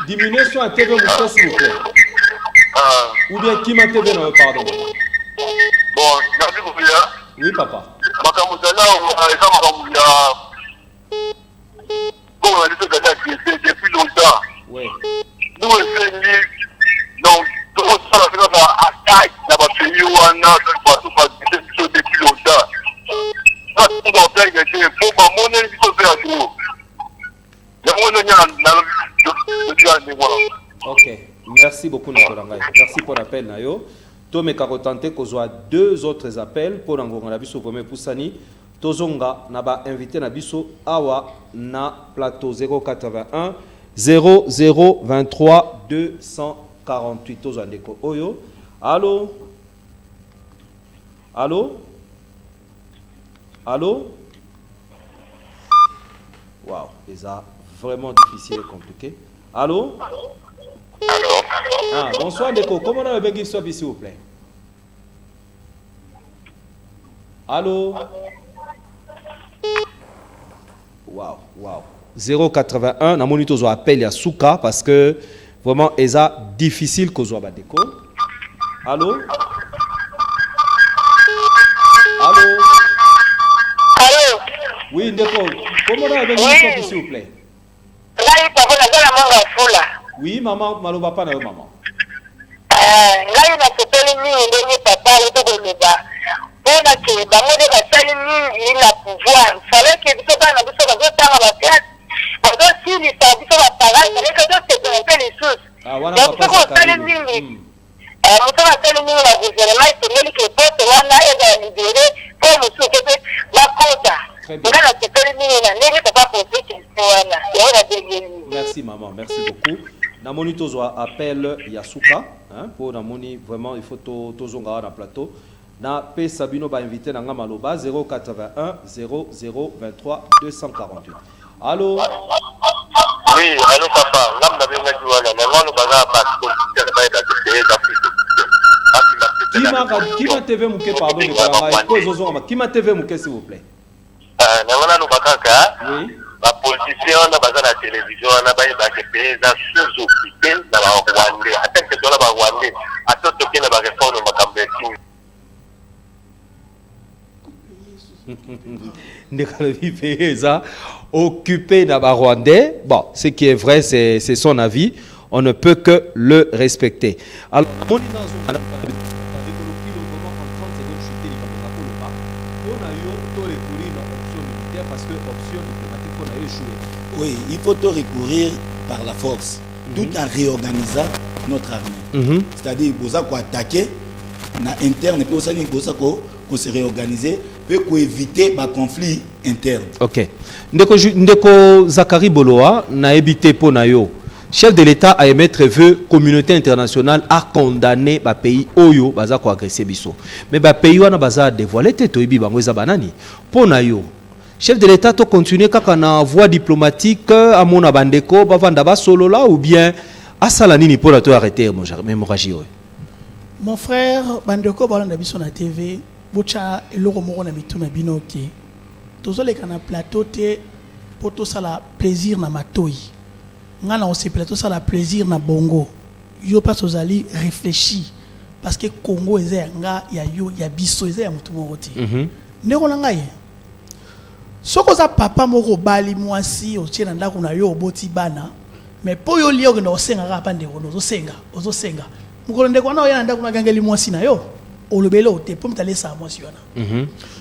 Diminuez sur un TV moussa s'il vous plaît. Ou bien qui m'a TV non pardon. Bon, merci beaucoup bien. Oui papa. Makamuzala eza makamuya. Bon, on a dit que depuis longtemps. Oui. Nous essayons donc tout ça la attaque dans le pays où on a depuis longtemps. Ça tout dans plein que pour ma monnaie il faut faire tout. La monnaie le Ok, merci beaucoup Nicolangai. Merci pour l'appel Nayo. To me tenter qu'on soit deux autres appels pour n'angonga na biso premier poussani. Tozonga na ba invité na biso awa na plateau 081 0023 248 tozandeko oyo. Allô? Allô? Allô? Wow, c'est vraiment difficile et compliqué. Allô? Allô? Ah, bonsoir Ndeko, comment on a besoin stop s'il vous plaît? Allô? Wow, wow. 081, na monito zo appel ya Souka parce que vraiment eza difficile que zo ba Ndeko. Allô? Allô? Allô? Oui Ndeko, comment on a besoin stop s'il vous plaît? Ngai papa na zala manga fula. Oui, maman, maloba pa na yo maman. Ngai na sepeli mingi ndenge papa uto koloba. Pona ke bango de basali mingi na pouvoir. Fallait que biso bana biso bazotanga bafiat. Bazosilisa biso baparage. Fallait que biso sepele les choses. Ah, wana donc papa basali mingi. Moto basali mingi na gouvernement esengeli ke pote wana eza libéré po mosusu kepe bakota. Ngai na sepeli mingi na ndenge papa pose question wana. Yango na degeli. Merci maman, merci beaucoup. Na moni tozo appel Yasuka, hein, pour na moni vraiment il faut tozonga na plateau. Na P Sabino ba invité na maloba 081 0023 248. Allô? Oui, allô papa, ngam na benga juana, na ngano baza passport, c'est pas d'Afrique. Kima TV muke pardon de Kalanga, pose Kima TV muke s'il vous plaît. Na ngana no bakaka. Oui. Ba politicien na baza na télévision na ba ke pesa sous-occupé na ba Rwanda. Attends que dola ba Rwanda. Attends que na ba réforme makambeti. Ndekalobi pesa occupé na ba Rwandais. Bon, ce qui est vrai c'est son avis, on ne peut que le respecter. Alors moni nazo parce que option diplomatique qu'on a échoué. Oui, il faut te recourir par la force, tout en réorganisant notre armée. C'est-à-dire, il faut attaquer na interne, puis il faut se réorganiser, puis éviter un conflit interne. Ok. Ndeko Zakari Boloa n'a évité pour Nayo. Chef de l'État a émettre vœu communauté internationale a condamné le pays Oyo baza ko agresser biso. Mais le pays wana baza dévoilé te toyibi bango eza banani. Pour Nayo. Chef de l'État to continuer kaka na voie diplomatique à mon bandeko bavanda ba solo là ou bien asala nini pour to arrêter hémorragie. Mon frère bandeko balanda biso na TV bocha eloko moko na mituna binoki. Tozoleka na plateau te pour to sala plaisir na matoi. Ngana on se plateau sala plaisir na bongo. Yo pas ozali réfléchir parce que Congo eza nga ya yo ya biso eza ya mutu moko te. Ndeko na ngai soko za papa moko bali mwasi otie na ndako na yo oboti bana mais po yo liyo ke na osenga ka pa ndeko ozosenga mukolo ndeko na oya na ndako na gangeli mwasi na yo olobele ote po mtale sa mwasi wana.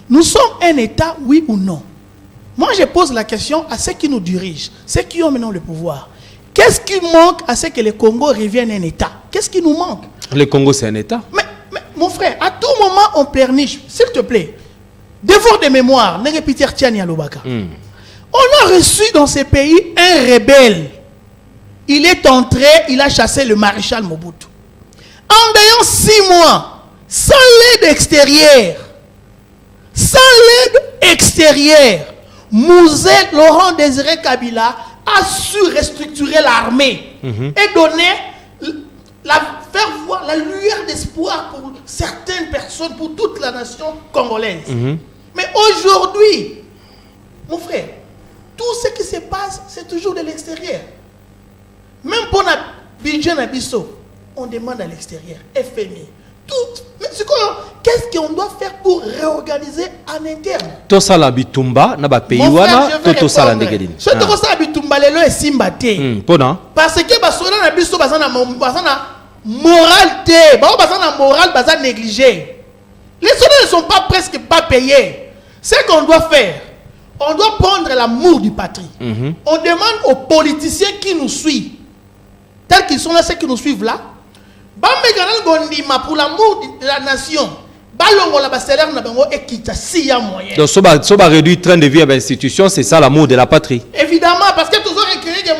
Nous sommes un état, oui ou non? Moi je pose la question à ceux qui nous dirigent, ceux qui ont maintenant le pouvoir. Qu'est-ce qui manque à ce que le Congo revienne un état? Qu'est-ce qui nous manque? Le Congo c'est un état. Mais mon frère, à tout moment on pleurniche, s'il te plaît. Devoir de mémoire, on a reçu dans ce pays un rebelle. Il est entré, il a chassé le maréchal Mobutu. En ayant 6 mois, sans l'aide extérieure, Mouzé Laurent Désiré Kabila a su restructurer l'armée et donner faire voir la lueur d'espoir pour certaines personnes, pour toute la nation congolaise. Mais aujourd'hui, mon frère, tout ce qui se passe, c'est toujours de l'extérieur. Même pour notre budget Nabiso, on demande à l'extérieur, FMI. Tout. Mais qu'est-ce qu'on doit faire pour réorganiser en interne? Tout ça la bitumba, na ba pays wana, tout ça la ndegedini. Ce que ça bitumba lelo est simbate. Parce que basola na biso bazana moral te, bazana moral bazana négligé. Les soldats ne sont pas presque pas payés. Ce qu'on doit faire, on doit prendre l'amour du patrie. On demande aux politiciens qui nous suivent tels qu'ils sont là, ceux qui nous suivent là, pour l'amour de la nation, donc, si on réduit le train de vie à l'institution, c'est ça l'amour de la patrie. Évidemment, parce que tous ont écrit que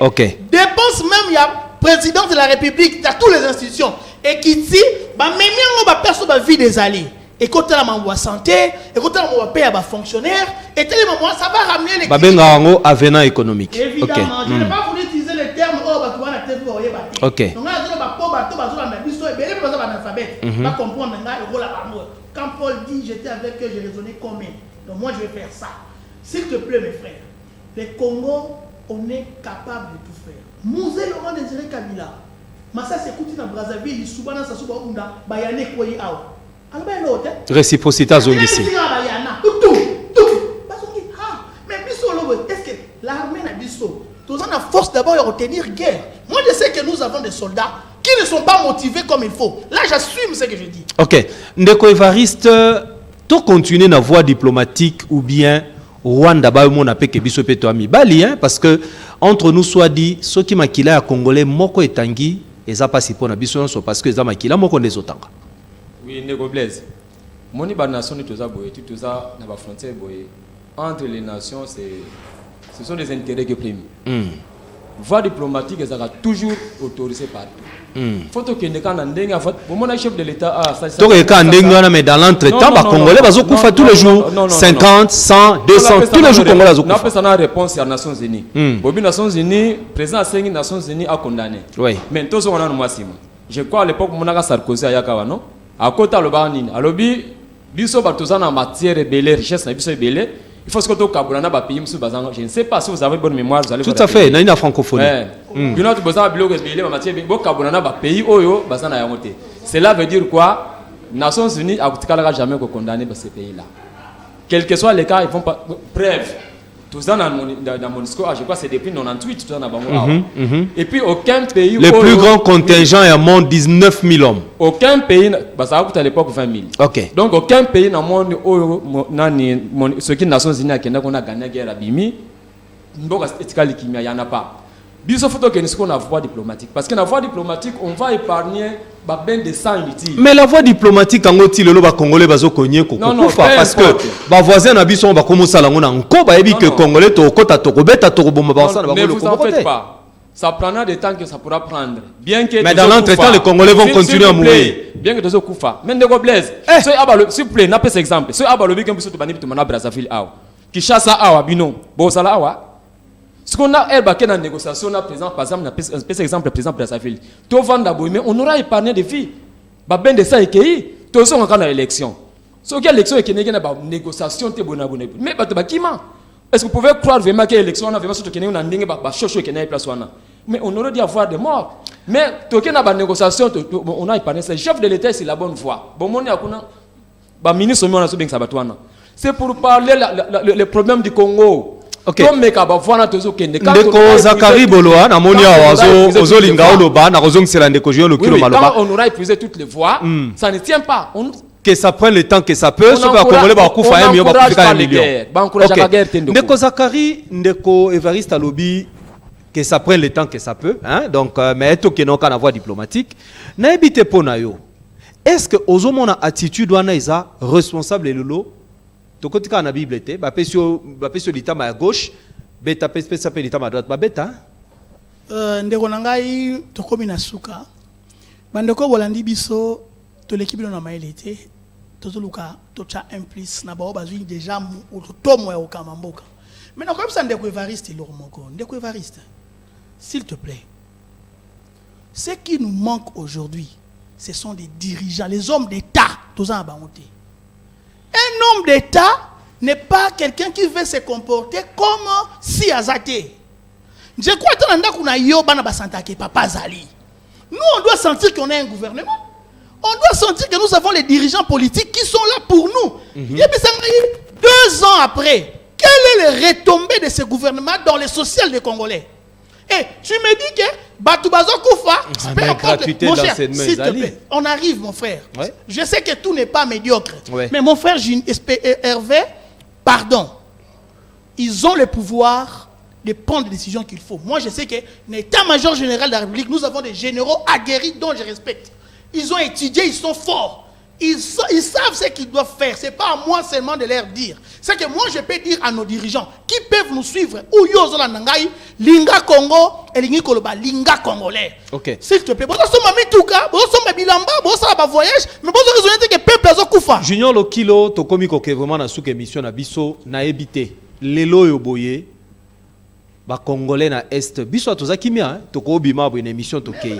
ok. Dépense même, il y a président de la République, il y a toutes les institutions. Et qui dit, même personne va vie des alliés. Et quand on a santé, et quand on a payer à fonctionnaire, et ça va ramener les avenant économique. Évidemment, je n'ai pas voulu utiliser le terme ok. Donc, quand Paul dit j'étais avec eux, j'ai raisonné comme eux. Donc moi je vais faire ça. S'il te plaît mes frères, les Congo, on est capable de tout faire. Mouzé Laurent Désiré Kabila. Massa s'écoute dans Brazzaville, il souvent dans sa souba unda, bayane koyi ao. Réciprocité à Zongisi. Tout. Mais est-ce que l'armée n'a dit ça? Nous avons la force d'abord de retenir guerre. Moi je sais que nous avons des soldats qui ne sont pas motivés comme il faut. Là j'assume ce que je dis. Ok. Ndeko Évariste, tu continues na voie diplomatique ou bien Rwanda ba mon appel que biso peto ami bali hein parce que entre nous soit dit ceux qui makila ya congolais moko etangi eza pas si pona biso so parce que eza makila moko ndezotanga. Oui, Ndeko Blaise. Moni ba nation ni toza boye, toza na ba frontière boye. Entre les nations ce sont des intérêts qui priment. Voie diplomatique eza toujours autorisée partout. Faut que ne quand ndenga faut pour mon chef de l'état ça to ka ndenga mais dans l'entretemps ba congolais bazo kufa tous les jours 50 100 200 tous les jours congolais bazo kufa. Na pesa na réponse à Nations Unies. Bobi Nations Unies président Sengi Nations Unies a condamné. Oui. Mais tozo wana no mwasima. Je crois à l'époque monaka Sarkozy ayaka wana à kota lobanini. Alobi biso batoza na matière rebelle richesse na biso rebelle. Il faut que tu je ne sais pas si vous avez bonne mémoire. Vous allez tout à fait, il y a une francophonie. Cela veut dire quoi? Nations Unies n'a jamais condamné ces pays-là. Quel que soit les cas, ils vont pas. Bref, tout ça dans MONUSCO, je crois que c'est depuis 98, tout ça dans et puis aucun pays. Le plus grand contingent est à monde 19 000 hommes. Aucun pays, ça a coûté à l'époque 20 000. Ok. Donc aucun pays dans le monde, ce qui est Nations Unies, qui a gagné la guerre à Bimi, il n'y en a pas. Il faut que nous la voie diplomatique. Parce que la voie diplomatique, on va épargner ben des sangs inutiles. Mais la voie diplomatique, en gros, le Congolais va se cogner. Non, parce que les voisins n'habitent pas comme ça. On a encore que Congolais, ne vous en faites pas. Ça prendra du temps que ça pourra prendre. Bien que mais dans l'entretemps, les Congolais vont continuer à mourir. Bien que de ce coup, mais Ndeko Blaise, s'il vous plaît, n'a pas cet exemple. Si Abalobi comme tu banni tu Brazzaville qui chasse à Bino, Bosala awa. Ce qu'on a dans la négociation, par exemple, exemple, président Brazzaville, on aura épargné des filles. Ben de ça et qui, tout ça encore dans l'élection. Ce qui est l'élection et qui n'est pas une négociation, mais est-ce que vous pouvez croire vraiment que l'élection on a vraiment surtout qu'il y a une place mais on aurait dû avoir des morts. Mais tout qui n'a pas négociation, on a épargné ça. Le chef de l'État c'est la bonne voie. Bon, mon ministre c'est pour parler le problème du Congo. Ok. Ndeko Zakari Boloa na moni ozo linga oloba na kozong sela ndeko Julien Lokilo maloba. On aura épuisé toutes les voies, ça ne tient pas. Que ça prenne le temps que ça peut, ce que Congolais va kufa 1 million ba kufika 1 million. Ndeko Zakari, Ndeko Évariste alobi que ça prenne le temps que ça peut, hein? Donc mais to que non kana voie diplomatique. Na ebite pona yo. Est-ce que ozomona attitude wana isa responsable lelo? Tokotika na Bible te ba pesio litama à gauche beta pesa pe litama à droite ba beta ndeko na ngai tokomi na suka bandeko bolandi biso to l'équipe na maelete tozoluka tocha implice na bao bazwi déjà tomo ya okamamboka mais na kopsa ndeko Évariste Lormoko ndeko Évariste s'il te plaît ce qui nous manque aujourd'hui ce sont des dirigeants les hommes d'État toza na bango te. Un homme d'État n'est pas quelqu'un qui veut se comporter comme si azaté. Je crois que Papa Zali. Nous, on doit sentir qu'on est un gouvernement. On doit sentir que nous avons les dirigeants politiques qui sont là pour nous. 2 ans après, quelle est le retombée de ce gouvernement dans le social des Congolais? Et tu me dis que Batoubazo Koufa, gratuité mon dans cher, cette s'il te plaît, on arrive mon frère. Ouais. Je sais que tout n'est pas médiocre. Ouais. Mais mon frère Hervé, pardon, ils ont le pouvoir de prendre les décisions qu'il faut. Moi, je sais que l'état-major général de la République, nous avons des généraux aguerris dont je respecte. Ils ont étudié, ils sont forts. Ils savent ce qu'ils doivent faire. Ce n'est pas à moi seulement de leur dire. C'est que moi, je peux dire à nos dirigeants qui peuvent nous suivre. Ou Yozola Nangai, Linga Congo et Lingi Koloba, Linga Congolais. Ok. S'il te plaît. Vous avez Mitouka, vous avez Bilamba, vous avez voyage, mais vous avez raisonné que le peuple a Koufa. Junior Lokilo, to komi koke vraiment na souk émission na biso na ebité. Lelo yoboye. Ba Congolais na Est. Biso atoza kimia, to ko bima bo une émission to kei.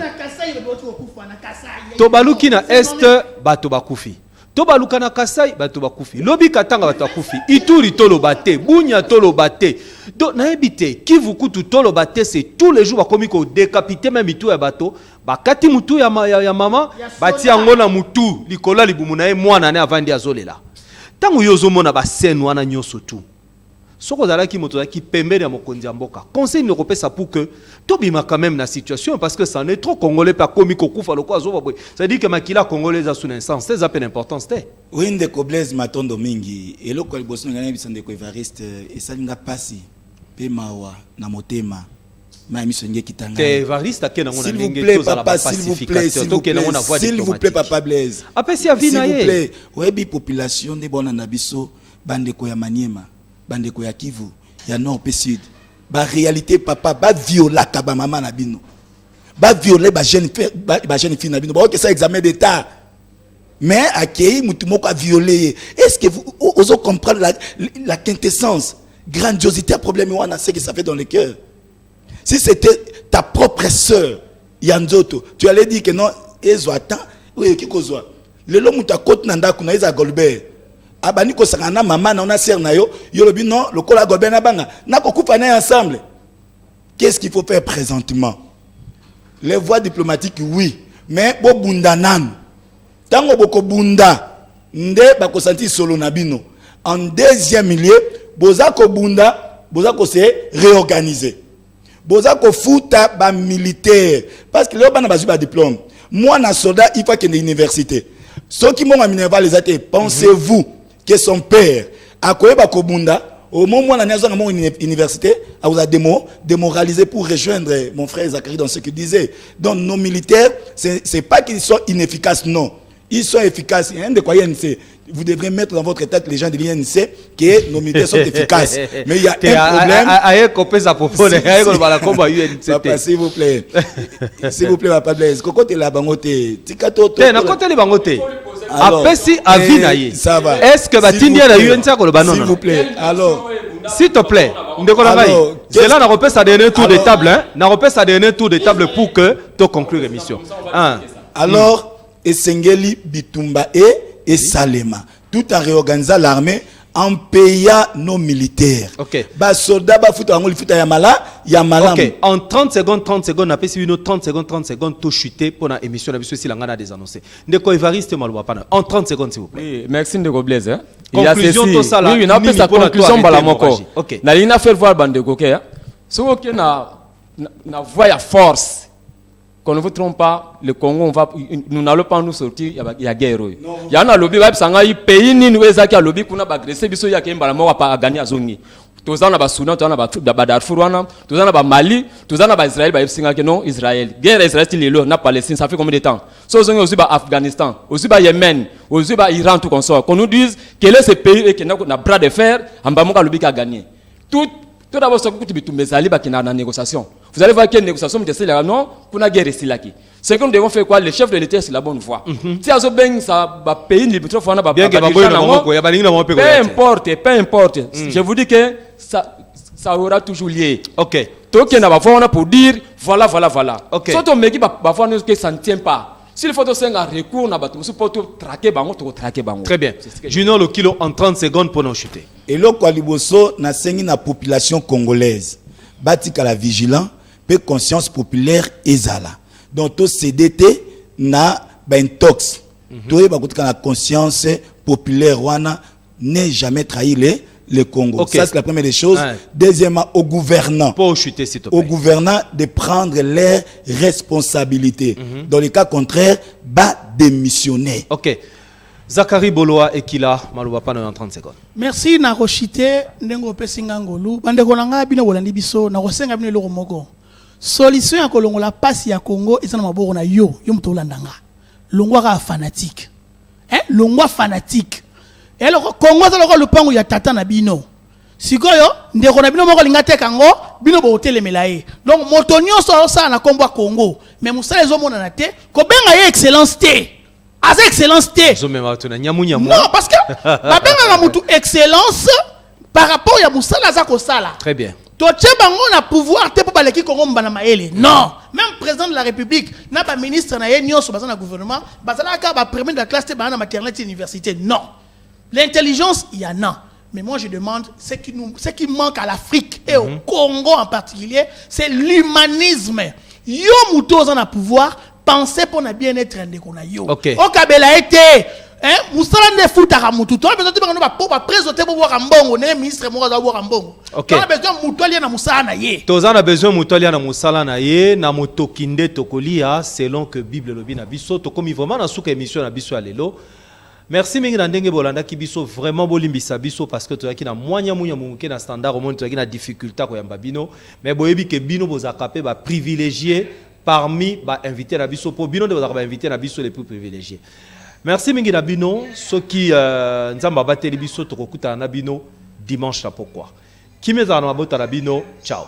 To baluki na Est, bato bakufi. To baluka na Kasai, bato bakufi. Lobi Katanga bato bakufi. Ituri tolo bate, Bunya tolo bate. Donc na ebité, Kivu kutu tolo bate, c'est tous les jours ba komi ko décapiter même itu ya bato. Ba kati mutu ya mama, bati yango na mutu, likola libumu na ye mwana ne avandi azolela. Tango yozo mona ba scène wana nyoso tu. Soko zalaki moto qui pembé ya mokonzi mboka. Conseil ne repesa pour que tobima quand même la situation parce que ça n'est trop congolais pas komi ko kufa loko azo boy. Ça dit que makila congolais a sous instance, c'est appel importance té. Oui ndeko Blaise Matondo mingi eloko liboso ngana bisande ko Evariste esalinga pasi pe mawa na motema. Ma mission kitanga. Te Evariste akena ngona ndenge tous ala pacificateur. S'il vous plaît papa Blaise. Apesi avina ye. S'il vous plaît, webi population de bona na biso bandeko ya Maniema. Bandeko ya Kivu, ya Nord et Sud. Ba réalité papa ba viola ka ba maman na bino. Ba violer ba jeune fille na bino. Ba que ça examen d'état. Mais accueilli mutu moko a violé. Est-ce que vous osez comprendre la quintessence, grandiosité, problème wana c'est que ça fait dans le cœur. Si c'était ta propre sœur Yanzoto, tu allais dire que non, ezo attend, oui qui kozwa. Le lo muta côte nanda kuna eza Golbert. Abani ko sakana maman na ona sœur na yo yolobi non lokola Golbert na banga na ko kufa na ensemble. Qu'est-ce qu'il faut faire présentement? Les voies diplomatiques oui, mais bo bunda nan. Tango boko bunda nde ba ko senti solo na bino. En deuxième lieu, boza ko bunda, boza ko se réorganiser. Boza ko futa ba militaire parce que le bana bazu ba diplôme. Moi na soldat il faut qu'il y ait une université. Ceux qui m'ont amené vers les athées, pensez-vous que son père a koyeba ko bunda au moment où on a une université, a vous a démoralisé pour rejoindre mon frère Zachary dans ce qu'il disait. Donc nos militaires, c'est pas qu'ils sont inefficaces, non. Ils sont efficaces. Vous devrez mettre dans votre tête les gens de l'INC que nos militaires sont efficaces. Mais il y a un problème. Papa, s'il vous plaît. S'il vous plaît, Papa Blaise. Coco te la bangote. Tikato. Na côté les bangote. Apesi avinaye. Ça va. Est-ce que batindia na UNC ko le banon? S'il vous plaît. Alors, s'il te plaît. Ndeko na ngai. C'est là na repère sa dernier tour de table hein. Na repère sa dernier tour de table pour que tu conclure l'émission. Alors, Esengeli Bitumba et Salema, tout en réorganisant l'armée, en payant nos militaires. Ok. Bas soldats, bas foot, angoli foot, yamala. Ok. En 30 secondes, on a fait 30 secondes, tout chuter pour la émission. La mission, si l'on a des annoncés. Ndeko Evariste Malouapana. En 30 secondes, s'il vous plaît. Oui, merci Ndeko Blaise. Hein. Conclusion, tout ça là. Oui, on a fait sa conclusion, Balamoko. Ok. Na lina fait voir Bandeko, hein. Ce qui na voix à force. Qu'on ne vous trompe pas, le Congo, nous n'allons pas nous sortir, il y a guerre. Il y a un lobby, il pays ni nous qui a lobby qu'on a agressé, il y a un balamor à gagner à Zoni. Tous en a Soudan, tous en a Darfour, tous en a Mali, tous en a Israël, non Israël. Guerre Israël, il est là, n'a Palestine, ça fait combien de temps? So aussi Afghanistan, aussi Yémen, aussi Iran, tout comme ça. Qu'on nous dise quel est ce pays et qu'il y a un bras de fer, en bas mon lobby qui a gagné. Tout d'abord, ce que tu me sali, qui n'a pas de négociation. Vous allez voir qu'il y a une négociation, mais c'est là, non, pour la guerre ici là. C'est que nous devons faire quoi? Le chef de l'État, c'est la bonne voie. Si à ce ben, ça va payer une trop fort, peu importe. Je vous dis que ça aura toujours lié. Ok. Donc, il y a une pour dire, voilà. Ok. Surtout, on me dit, que ça ne tient pas. S'il faut un recours, on a traquer bango. Très bien. Junior le kilo en 30 secondes pour nous chuter. Et là, quoi, liboso, na sengi na population congolaise. Batika la vigilant, peu conscience populaire ezala. Donc, tout CDT na ben tox. Tout la conscience populaire wana n'est jamais trahi le Congo. Okay. Ça, c'est la première des choses. Ouais. Deuxièmement, au gouvernant. Pour chuter, s'il te plaît. Au gouvernant de prendre leurs responsabilités. Dans le cas contraire, démissionner. Ok. Zachary Boloa Ekila Malouba pendant 30 secondes. Merci na rochité ndengo pesinga ngolu bande kolanga bino bolandi biso na kosenga bino loko moko. Solution ya kolongola pasi ya Congo ezana maboko na yo muto olandanga. Longwa ka fanatique. Longwa fanatique. Et le Congo za loko lupango ya tata na bino. Sikoyo ndeko na bino moko linga te kango bino bo hotel melaye. Donc motonio so ça na kombo Congo. Mais musala ezomona na te ko benga ye excellence te. As excellence te. Non parce que ba benga na mutu excellence par rapport ya musala za ko sala. Très bien. To bango na pouvoir te pour baleki Congo mbana maele. Non, même président de la République, na ba ministre na ye nyonso baza na gouvernement, bazala ka ba premier de la classe te ba na maternité université. Non. L'intelligence il y en a. Mais moi je demande ce qui manque à l'Afrique et au Congo en particulier, c'est l'humanisme. Yo muto za na pouvoir, pensez pour na bien-être ndeko na yo. OK. O kabela été musala ne futaka mutu to besoin de ba po ba présenter pour voir mbongo ne ministre mo za voir mbongo. OK. On a besoin mutu ali na musala na ye. Tozana besoin mutu ali na musala na ye na motokinde tokolia selon que Bible lobi na biso to komi vraiment na suka émission na biso alelo. Merci mingi na ndenge bolanda ki biso vraiment bolimbisa biso parce que toyaki na mwanya muke na standard au monde toyaki na difficulté ko yamba bino mais boyebi ke bino bozakape ba privilégié parmi ba invité na biso po bino de bozaka ba invité na biso les plus privilégiés. Merci mingi na bino soki nzamba bateli biso tokokuta na bino dimanche na pourquoi. Kimeza na mabota na bino ciao.